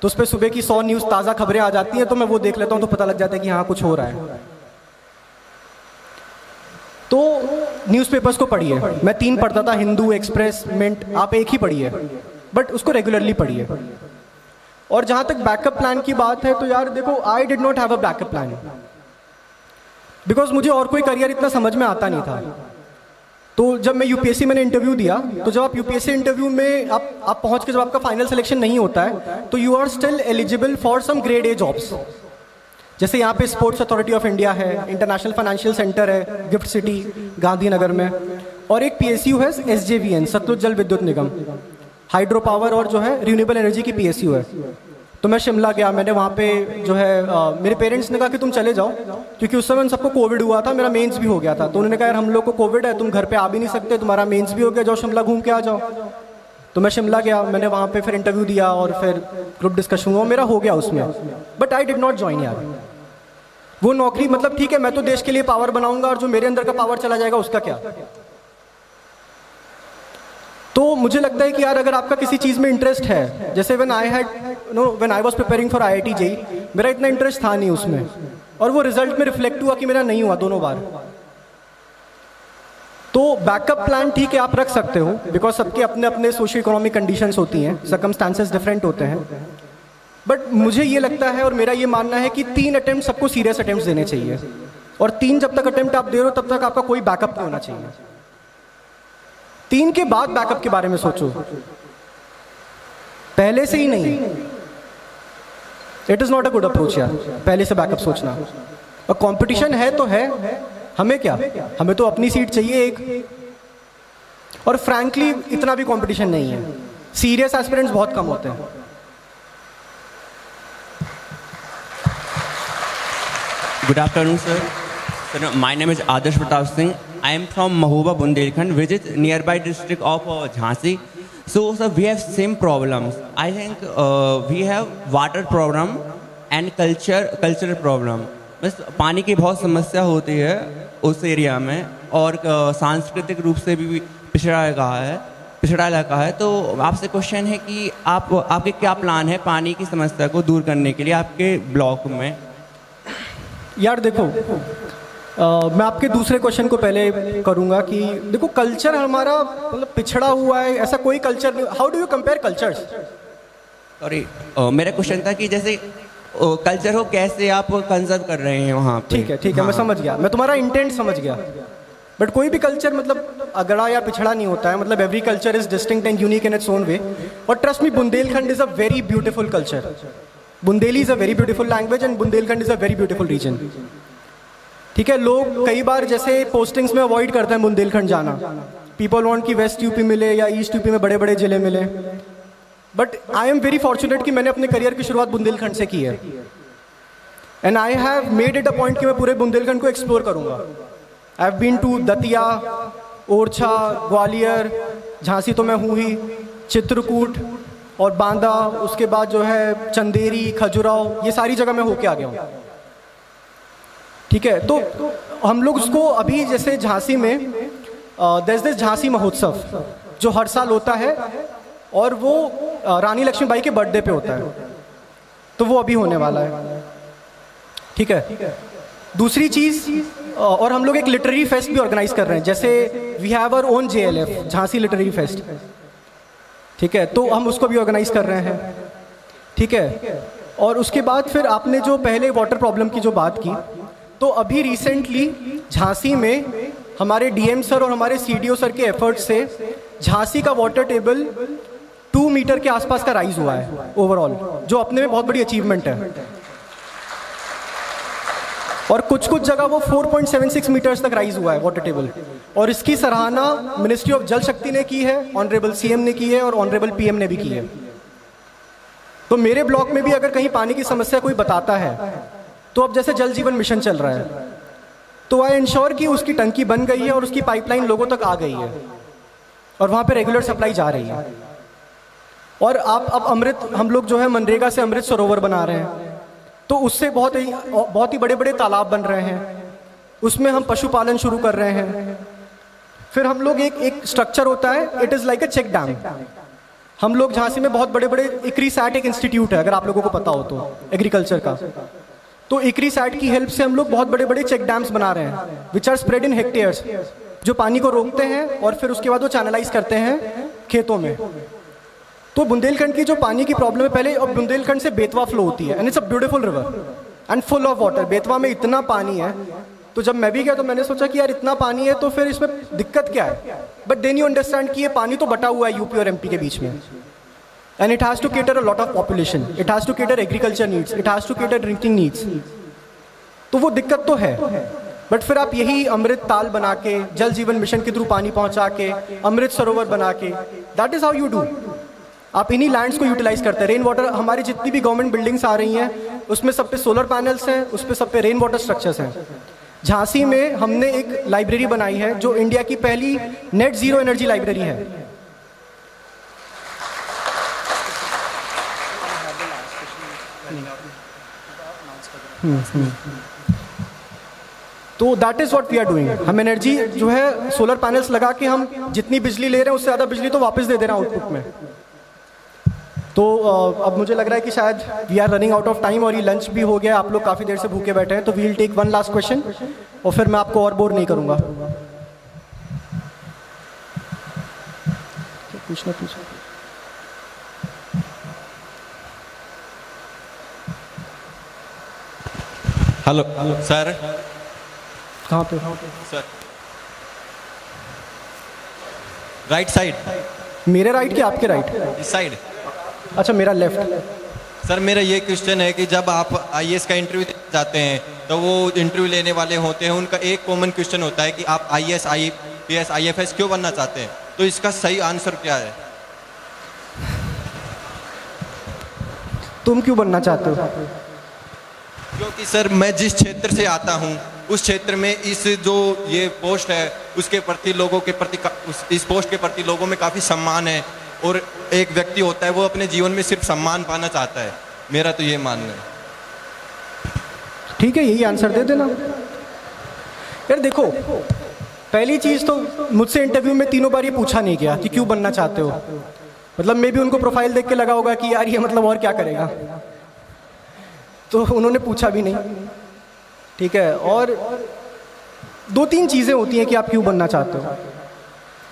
तो उस पर सुबह की 100 न्यूज़ ताज़ा खबरें आ जाती हैं, तो मैं वो देख लेता हूँ, तो पता लग जाता है कि हाँ कुछ हो रहा है। तो न्यूज़पेपर्स को पढ़िए। मैं 3 पढ़ता था, हिंदू, एक्सप्रेस, मिंट, आप एक ही पढ़िए, बट उसको रेगुलरली पढ़िए। और जहाँ तक बैकअप प्लान की बात है तो यार देखो, I did not have a backup plan because मुझे और कोई करियर इतना समझ में आता नहीं था। तो जब मैं यूपीएससी मैंने इंटरव्यू दिया, तो जब आप यूपीएससी इंटरव्यू में आप पहुंच के जब आपका फाइनल सिलेक्शन नहीं होता है तो you are still eligible for some grade A jobs. जैसे यहाँ पे स्पोर्ट्स अथॉरिटी ऑफ इंडिया है, इंटरनेशनल फाइनेंशियल सेंटर है गिफ्ट सिटी गांधीनगर में, और एक पीएसयू है SJVN, सतलुज जल विद्युत निगम, हाइड्रो पावर और जो है रिन्यूएबल एनर्जी की पीएसयू है। तो मैं शिमला गया, मैंने वहाँ पे जो है मेरे पेरेंट्स ने कहा कि तुम चले जाओ, क्योंकि उस समय उन सबको कोविड हुआ था, मेरा मेंस भी हो गया था। तो उन्होंने कहा यार हम लोग को कोविड है, तुम घर पे आ भी नहीं सकते, तुम्हारा मेंस भी हो गया, जाओ शिमला घूम के आ जाओ। तो मैं शिमला गया, मैंने वहाँ पे फिर इंटरव्यू दिया और फिर ग्रुप डिस्कशन हुआ, मेरा हो गया उसमें, but I did not join यार वो नौकरी। मतलब ठीक है, मैं तो देश के लिए पावर बनाऊंगा और जो मेरे अंदर का पावर चला जाएगा उसका क्या। तो मुझे लगता है कि यार अगर आपका किसी चीज़ में इंटरेस्ट है, जैसे when I was preparing for IIT JEE, मेरा इतना इंटरेस्ट था नहीं उसमें, और वो रिजल्ट में रिफ्लेक्ट हुआ कि मेरा नहीं हुआ दोनों बार। तो बैकअप प्लान ठीक है आप रख सकते हो, बिकॉज सबके अपने अपने सोशियो इकोनॉमिक कंडीशंस होती हैं, सर्कमस्टांसेस डिफरेंट होते हैं, बट मुझे ये लगता है और मेरा ये मानना है कि 3 अटेम्प्ट सबको सीरियस अटेम्प्ट देने चाहिए, और 3 जब तक अटेम्प्ट आप दे रहे हो तब तक आपका कोई बैकअप नहीं होना चाहिए। 3 के बाद बैकअप के बारे में सोचो, पहले से ही नहीं। It is not a good approach यार, पहले से बैकअप सोचना। और कंपटीशन है तो है, हमें क्या, हमें तो अपनी सीट चाहिए एक, और फ्रैंकली इतना भी कंपटीशन नहीं है, सीरियस एस्पिरेंट्स बहुत कम होते हैं। Good afternoon, sir. Sir, my name is Adarsh Pratap Singh. I am from Mahuba, Bundelkhand, which is nearby district of Jhansi. So, sir, we have same problems. I think we have water problem and cultural problem. बस पानी की बहुत समस्या होती है उस area में, और सांस्कृतिक रूप से भी पिछड़ा इलाका है। तो आपसे क्वेश्चन है कि आपके क्या प्लान है पानी की समस्या को दूर करने के लिए आपके ब्लॉक में? यार देखो, मैं आपके दूसरे क्वेश्चन को पहले करूंगा कि देखो कल्चर हमारा मतलब पिछड़ा हुआ है, ऐसा कोई कल्चर नहीं। How do you compare cultures? Sorry, मेरा क्वेश्चन था कि जैसे कल्चर हो कैसे आप कंजर्व कर रहे हैं वहाँ पे। ठीक है, मैं समझ गया, मैं तुम्हारा इंटेंट समझ गया। बट कोई भी कल्चर मतलब अगड़ा या पिछड़ा नहीं होता है, मतलब every culture is distinct and unique in its own way. और trust me, Bundelkhand is a very beautiful culture. Bundeli is a very beautiful language and Bundelkhand is a very beautiful region. ठीक है, लोग कई बार जैसे पोस्टिंग्स में अवॉइड करते हैं बुंदेलखंड जाना। पीपल वांट कि वेस्ट यूपी मिले या ईस्ट यूपी में बड़े बड़े जिले मिले, but I am very fortunate कि मैंने अपने करियर की शुरुआत बुंदेलखंड से की है, and I have made it a point कि मैं पूरे बुंदेलखंड को एक्सप्लोर करूंगा। I have been to Datia, Orchha, Gwalior, Jhansi तो मैं हूँ ही, चित्रकूट और बांदा, उसके बाद जो है चंदेरी, खजुराहो, ये सारी जगह मैं होके आ गया हूँ। ठीक है, तो हम लोग उसको अभी जैसे झांसी में देयर इज दिस झांसी महोत्सव जो हर साल होता है, और वो रानी लक्ष्मीबाई के बर्थडे पे होता है, तो वो अभी होने वाला है। ठीक है, दूसरी चीज, और हम लोग एक लिटरेरी फेस्ट भी ऑर्गेनाइज कर रहे हैं, जैसे we have our own JLF, Jhansi literary fest. ठीक है, तो हम उसको भी ऑर्गेनाइज कर रहे हैं। ठीक है, और उसके बाद फिर आपने जो पहले वाटर प्रॉब्लम की जो बात की, तो अभी रिसेंटली झांसी में हमारे DM सर और हमारे CDO सर के एफर्ट से झांसी का वाटर टेबल 2 मीटर के आसपास का राइज हुआ है ओवरऑल, जो अपने में बहुत बड़ी अचीवमेंट है। और कुछ जगह वो 4.76 मीटर्स तक राइज हुआ है वाटर टेबल, और इसकी सराहना मिनिस्ट्री ऑफ जल शक्ति ने की है, ऑनरेबल CM ने की है, और ऑनरेबल PM ने भी की है। तो मेरे ब्लॉक में भी अगर कहीं पानी की समस्या कोई बताता है, तो अब जैसे जल जीवन मिशन चल रहा है, तो आई इंश्योर कि उसकी टंकी बन गई है और उसकी पाइपलाइन लोगों तक आ गई है, और वहाँ पे रेगुलर सप्लाई जा रही है। और अब अमृत, हम लोग जो है मनरेगा से अमृत सरोवर बना रहे हैं, तो उससे बहुत ही बड़े बड़े तालाब बन रहे हैं, उसमें हम पशुपालन शुरू कर रहे हैं। फिर हम लोग एक स्ट्रक्चर होता है, it is like a check dam. हम लोग झांसी में बहुत बड़े बड़े ICRISAT एक इंस्टीट्यूट है, अगर आप लोगों को पता हो तो, एग्रीकल्चर का, तो ICRISAT की हेल्प से हम लोग बहुत बड़े बड़े चेक डैम्स बना रहे हैं which are spread in hectares, जो पानी को रोकते हैं और फिर उसके बाद वो चैनलाइज करते हैं खेतों में। तो बुंदेलखंड की जो पानी की प्रॉब्लम है पहले, और बुंदेलखंड से बेतवा फ्लो होती है and it's a beautiful river and full of water. Betwa में इतना पानी है, तो जब मैं भी गया तो मैंने सोचा कि यार इतना पानी है तो फिर इसमें दिक्कत क्या है, बट देन यू अंडरस्टैंड कि ये पानी तो बटा हुआ है यूपी और MP के बीच में, and it has to cater a lot of population, it has to cater agriculture needs, it has to cater drinking needs. तो वो दिक्कत तो है, बट फिर आप यही अमृत ताल बना के, जल जीवन मिशन के थ्रू पानी पहुंचा के, अमृत सरोवर बना के, that is how you do. आप इन्हीं लैंड्स को यूटिलाइज करते हैं। रेन वाटर, हमारी जितनी भी गवर्नमेंट बिल्डिंग्स आ रही हैं उसमें सब पे सोलर पैनल्स हैं, उस पे सब पे रेन वाटर स्ट्रक्चर्स हैं। झांसी में हमने एक लाइब्रेरी बनाई है जो इंडिया की पहली नेट जीरो एनर्जी लाइब्रेरी है। तो that is what we are doing. हम एनर्जी जो है सोलर पैनल्स लगा के हम जितनी बिजली ले रहे हैं उससे ज़्यादा बिजली तो वापस दे रहे हैं आउटपुट में। तो अब मुझे लग रहा है कि शायद we are running out of time और ये लंच भी हो गया, आप लोग काफ़ी देर से भूखे बैठे हैं, तो we will take one last question और फिर मैं आपको और बोर नहीं करूँगा। पूछना हेलो सर। कहाँ पे सर? Right side. मेरे राइट कि आपके राइट? इस साइड। अच्छा, मेरा लेफ्ट। सर मेरा ये क्वेश्चन है कि जब आप IAS का इंटरव्यू जाते हैं तो वो इंटरव्यू लेने वाले होते हैं, उनका एक कॉमन क्वेश्चन होता है कि आप IAS, IPS, IFS क्यों बनना चाहते हैं, तो इसका सही आंसर क्या है? तुम क्यों बनना चाहते हो? क्योंकि सर मैं जिस क्षेत्र से आता हूँ उस क्षेत्र में इस जो ये पोस्ट है उसके प्रति लोगों के प्रति इस पोस्ट के प्रति लोगों में काफ़ी सम्मान है, और एक व्यक्ति होता है वो अपने जीवन में सिर्फ सम्मान पाना चाहता है। मेरा तो ये मानना है। ठीक है, यही आंसर दे देना। यार देखो, पहली चीज़ तो मुझसे इंटरव्यू में 3 बार ये पूछा नहीं गया कि क्यों बनना चाहते हो। मतलब मे भी उनको प्रोफाइल देख के लगा होगा कि यार ये मतलब और क्या करेगा, तो उन्होंने पूछा भी नहीं। ठीक है, और 2-3 चीज़ें होती हैं कि आप क्यों बनना चाहते हो।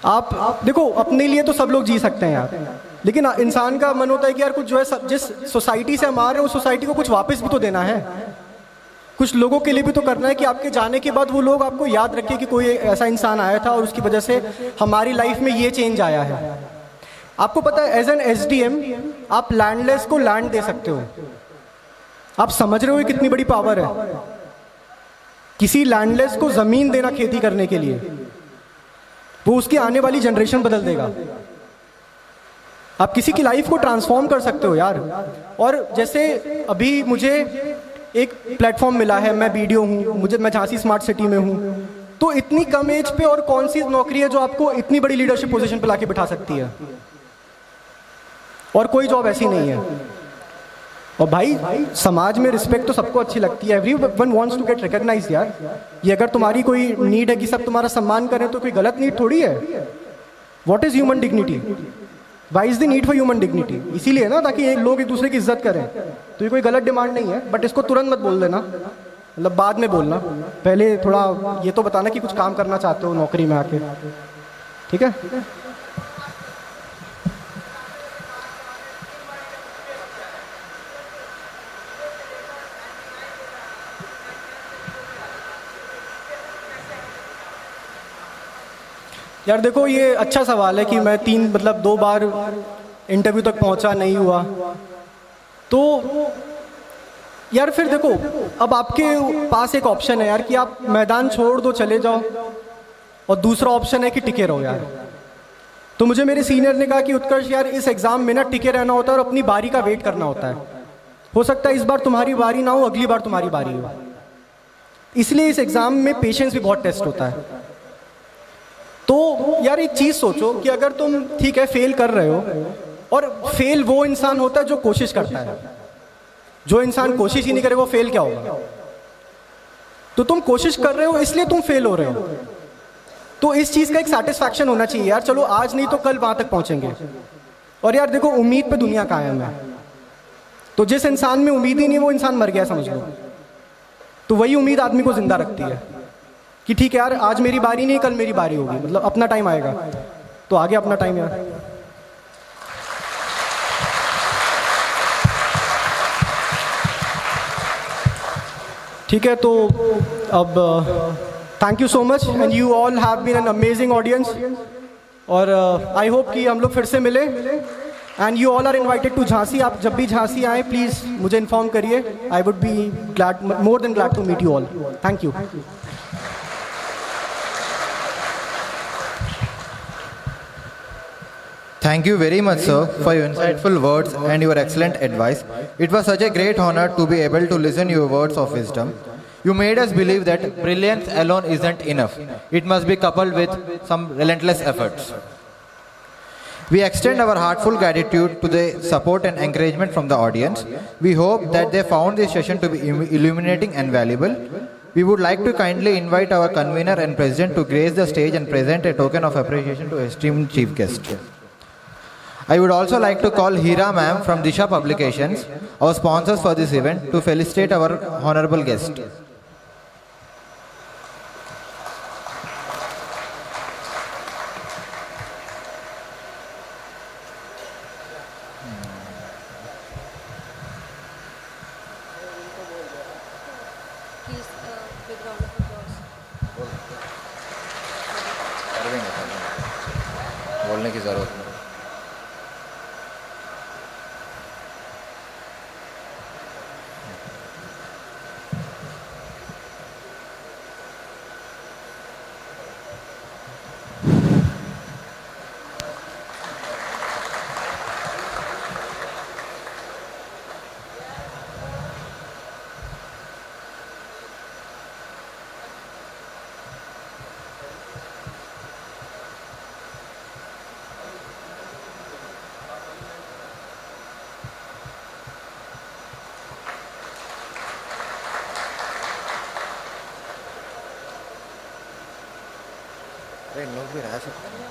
आप देखो, अपने लिए तो सब लोग जी सकते हैं यार, लेकिन इंसान का मन होता है कि यार कुछ जो है, जिस सोसाइटी से हम आ रहे हैं उस सोसाइटी को कुछ वापस भी तो देना है, कुछ लोगों के लिए भी तो करना है कि आपके जाने के बाद वो लोग आपको याद रखें कि कोई ऐसा इंसान आया था और उसकी वजह से हमारी लाइफ में ये चेंज आया है। आपको पता है, एज एन SDM आप लैंडलेस को लैंड दे सकते हो। आप समझ रहे हो कितनी बड़ी पावर है किसी लैंडलेस को जमीन देना खेती करने के लिए। वो उसकी आने वाली जनरेशन बदल देगा। आप किसी की लाइफ को ट्रांसफॉर्म कर सकते हो यार। और जैसे अभी मुझे एक प्लेटफॉर्म मिला है, मैं BDO हूँ, मैं झांसी स्मार्ट सिटी में हूँ, तो इतनी कम एज पे और कौन सी नौकरी है जो आपको इतनी बड़ी लीडरशिप पोजीशन पे लाके बिठा सकती है? और कोई जॉब ऐसी नहीं है। और भाई समाज में रिस्पेक्ट तो सबको अच्छी लगती है, everyone wants to get recognised यार। ये अगर तुम्हारी कोई नीड है कि सब तुम्हारा सम्मान करें तो कोई गलत नीड थोड़ी है। What is human dignity? Why is the need for human dignity? इसीलिए ना, ताकि लोग एक दूसरे की इज्जत करें। तो ये कोई गलत डिमांड नहीं है, बट इसको तुरंत मत बोल देना, मतलब बाद में बोलना। पहले थोड़ा ये तो बताना कि कुछ काम करना चाहते हो नौकरी में आके, ठीक है? यार देखो, ये अच्छा सवाल है कि मैं 2 बार इंटरव्यू तक पहुंचा, नहीं हुआ। तो यार फिर देखो, अब आपके पास एक ऑप्शन है यार कि आप मैदान छोड़ दो, चले जाओ, और दूसरा ऑप्शन है कि टिके रहो यार। तो मुझे मेरे सीनियर ने कहा कि उत्कर्ष यार, इस एग्जाम में ना टिके रहना होता है और अपनी बारी का वेट करना होता है। हो सकता है इस बार तुम्हारी बारी ना हो, अगली बार तुम्हारी बारी हो। इसलिए इस एग्जाम में पेशेंस भी बहुत टेस्ट होता है। तो यार एक चीज सोचो कि अगर तुम ठीक है फेल कर रहे हो, और फेल वो इंसान होता है जो कोशिश करता है। जो इंसान कोशिश ही नहीं करेगा वो फेल क्या होगा? तो तुम कोशिश कर रहे हो इसलिए तुम फेल हो रहे हो। तो इस चीज का एक सेटिस्फैक्शन होना चाहिए यार, चलो आज नहीं तो कल वहां तक पहुंचेंगे। और यार देखो, उम्मीद पे दुनिया कायम है। तो जिस इंसान में उम्मीद ही नहीं वो इंसान मर गया समझ लो। तो वही उम्मीद आदमी को जिंदा रखती है कि ठीक है यार, आज मेरी बारी नहीं, कल मेरी बारी होगी, मतलब अपना टाइम आएगा, तो आगे अपना टाइम यार। ठीक है, तो अब thank you so much and you all have been an amazing audience, और आई होप कि हम लोग फिर से मिले, and you all are invited to Jhansi. आप जब भी झांसी आए प्लीज़ मुझे इन्फॉर्म करिए, I would be glad, more than glad to meet you all. Thank you. Thank you very much, sir, for your insightful words and your excellent advice. It was such a great honor to be able to listen to your words of wisdom. You made us believe that brilliance alone isn't enough. It must be coupled with some relentless efforts. We extend our heartful gratitude to the support and encouragement from the audience. We hope that they found this session to be illuminating and valuable. We would like to kindly invite our convener and president to grace the stage and present a token of appreciation to esteemed chief guest. I would also like to call Hira ma'am from Disha Publications, our sponsors for this event, to felicitate our honorable guest. बोलने की जरूरत नहीं। अरे लोग भी रह सकते हैं।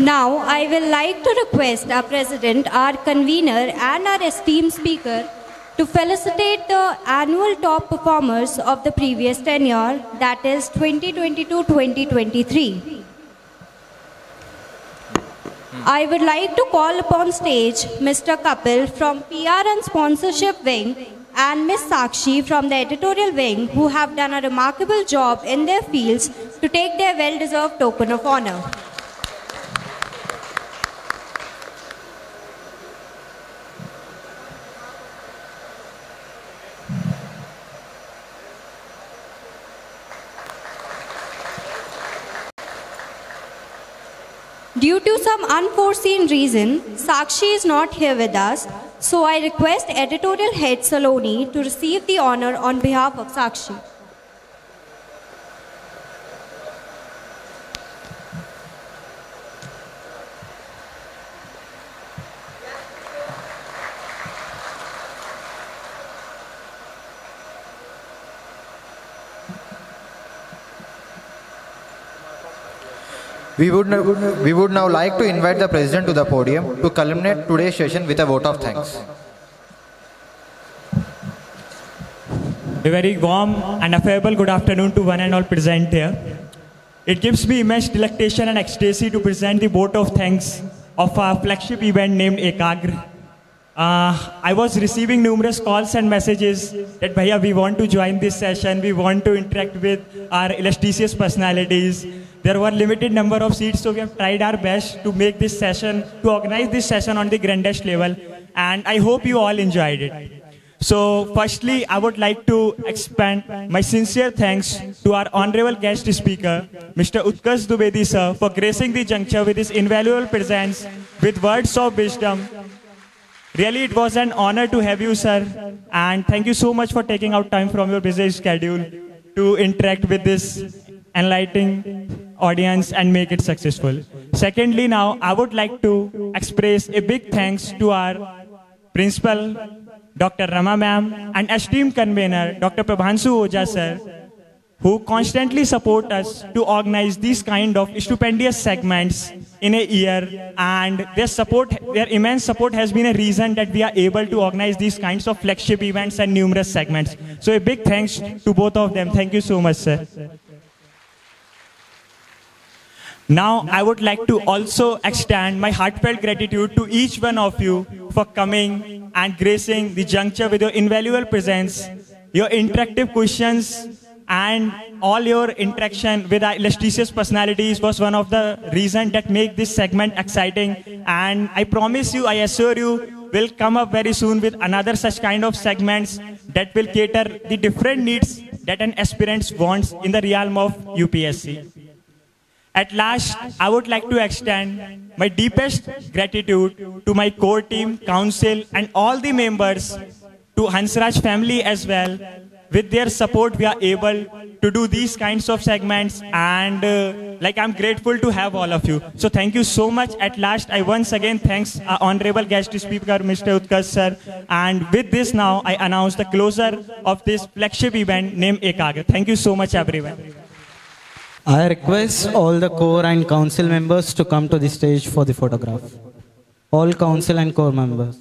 Now, I will like to request our President, our convener and our esteemed speaker to felicitate the annual top performers of the previous tenure, that is 2022-2023. I would like to call upon stage Mr. Kapil from PR and Sponsorship Wing and Ms. Sakshi from the Editorial Wing, who have done a remarkable job in their fields, to take their well-deserved token of honor. Due to some unforeseen reason, Sakshi is not here with us, so I request Editorial Head Saloni to receive the honor on behalf of Sakshi. We would now like to invite the President to the podium to culminate today's session with a vote of thanks. A very warm and affable good afternoon to one and all present here. It gives me immense delectation and ecstasy to present the vote of thanks of our flagship event named Ekagra. I was receiving numerous calls and messages that Bhaiya, we want to join this session, we want to interact with our illustrious personalities. There were limited number of seats, so we have tried our best to make this session, to organize this session on the grandest level, and I hope you all enjoyed it. So firstly, I would like to expand my sincere thanks to our honorable guest speaker, Mr. Utkarsh Dwivedi sir, for gracing the juncture with his invaluable presence with words of wisdom. Really, it was an honor to have you, sir, and thank you so much for taking out time from your busy schedule to interact with this enlightening audience and make it successful. Secondly, now, I would like to express a big thanks to our principal, Dr. Rama ma'am, and esteemed convener, Dr. Prabhanshu Oja sir, who constantly support us to organize these kind of stupendous segments in a year, and their immense support has been a reason that we are able to organize these kinds of flagship events and numerous segments. So a big thanks to both of them. Thank you so much, sir. Now, I would like to also extend my heartfelt gratitude to each one of you for coming and gracing the juncture with your invaluable presence, your interactive questions, and all your interaction with our illustrious personalities was one of the reasons that make this segment exciting. And I promise you, I assure you, we'll come up very soon with another such kind of segments that will cater the different needs that an aspirant wants in the realm of UPSC. At last, I would like to extend my deepest gratitude to my core team, council, and all the members, to Hansraj family as well. With their support, we are able to do these kinds of segments, and I'm grateful to have all of you. So thank you so much. At last, I once again thanks our honorable guest speaker, Mr. Utkarsh sir. And with this now, I announce the closure of this flagship event named Ekagra. Thank you so much, everyone. I request all the core and council members to come to the stage for the photograph. All council and core members.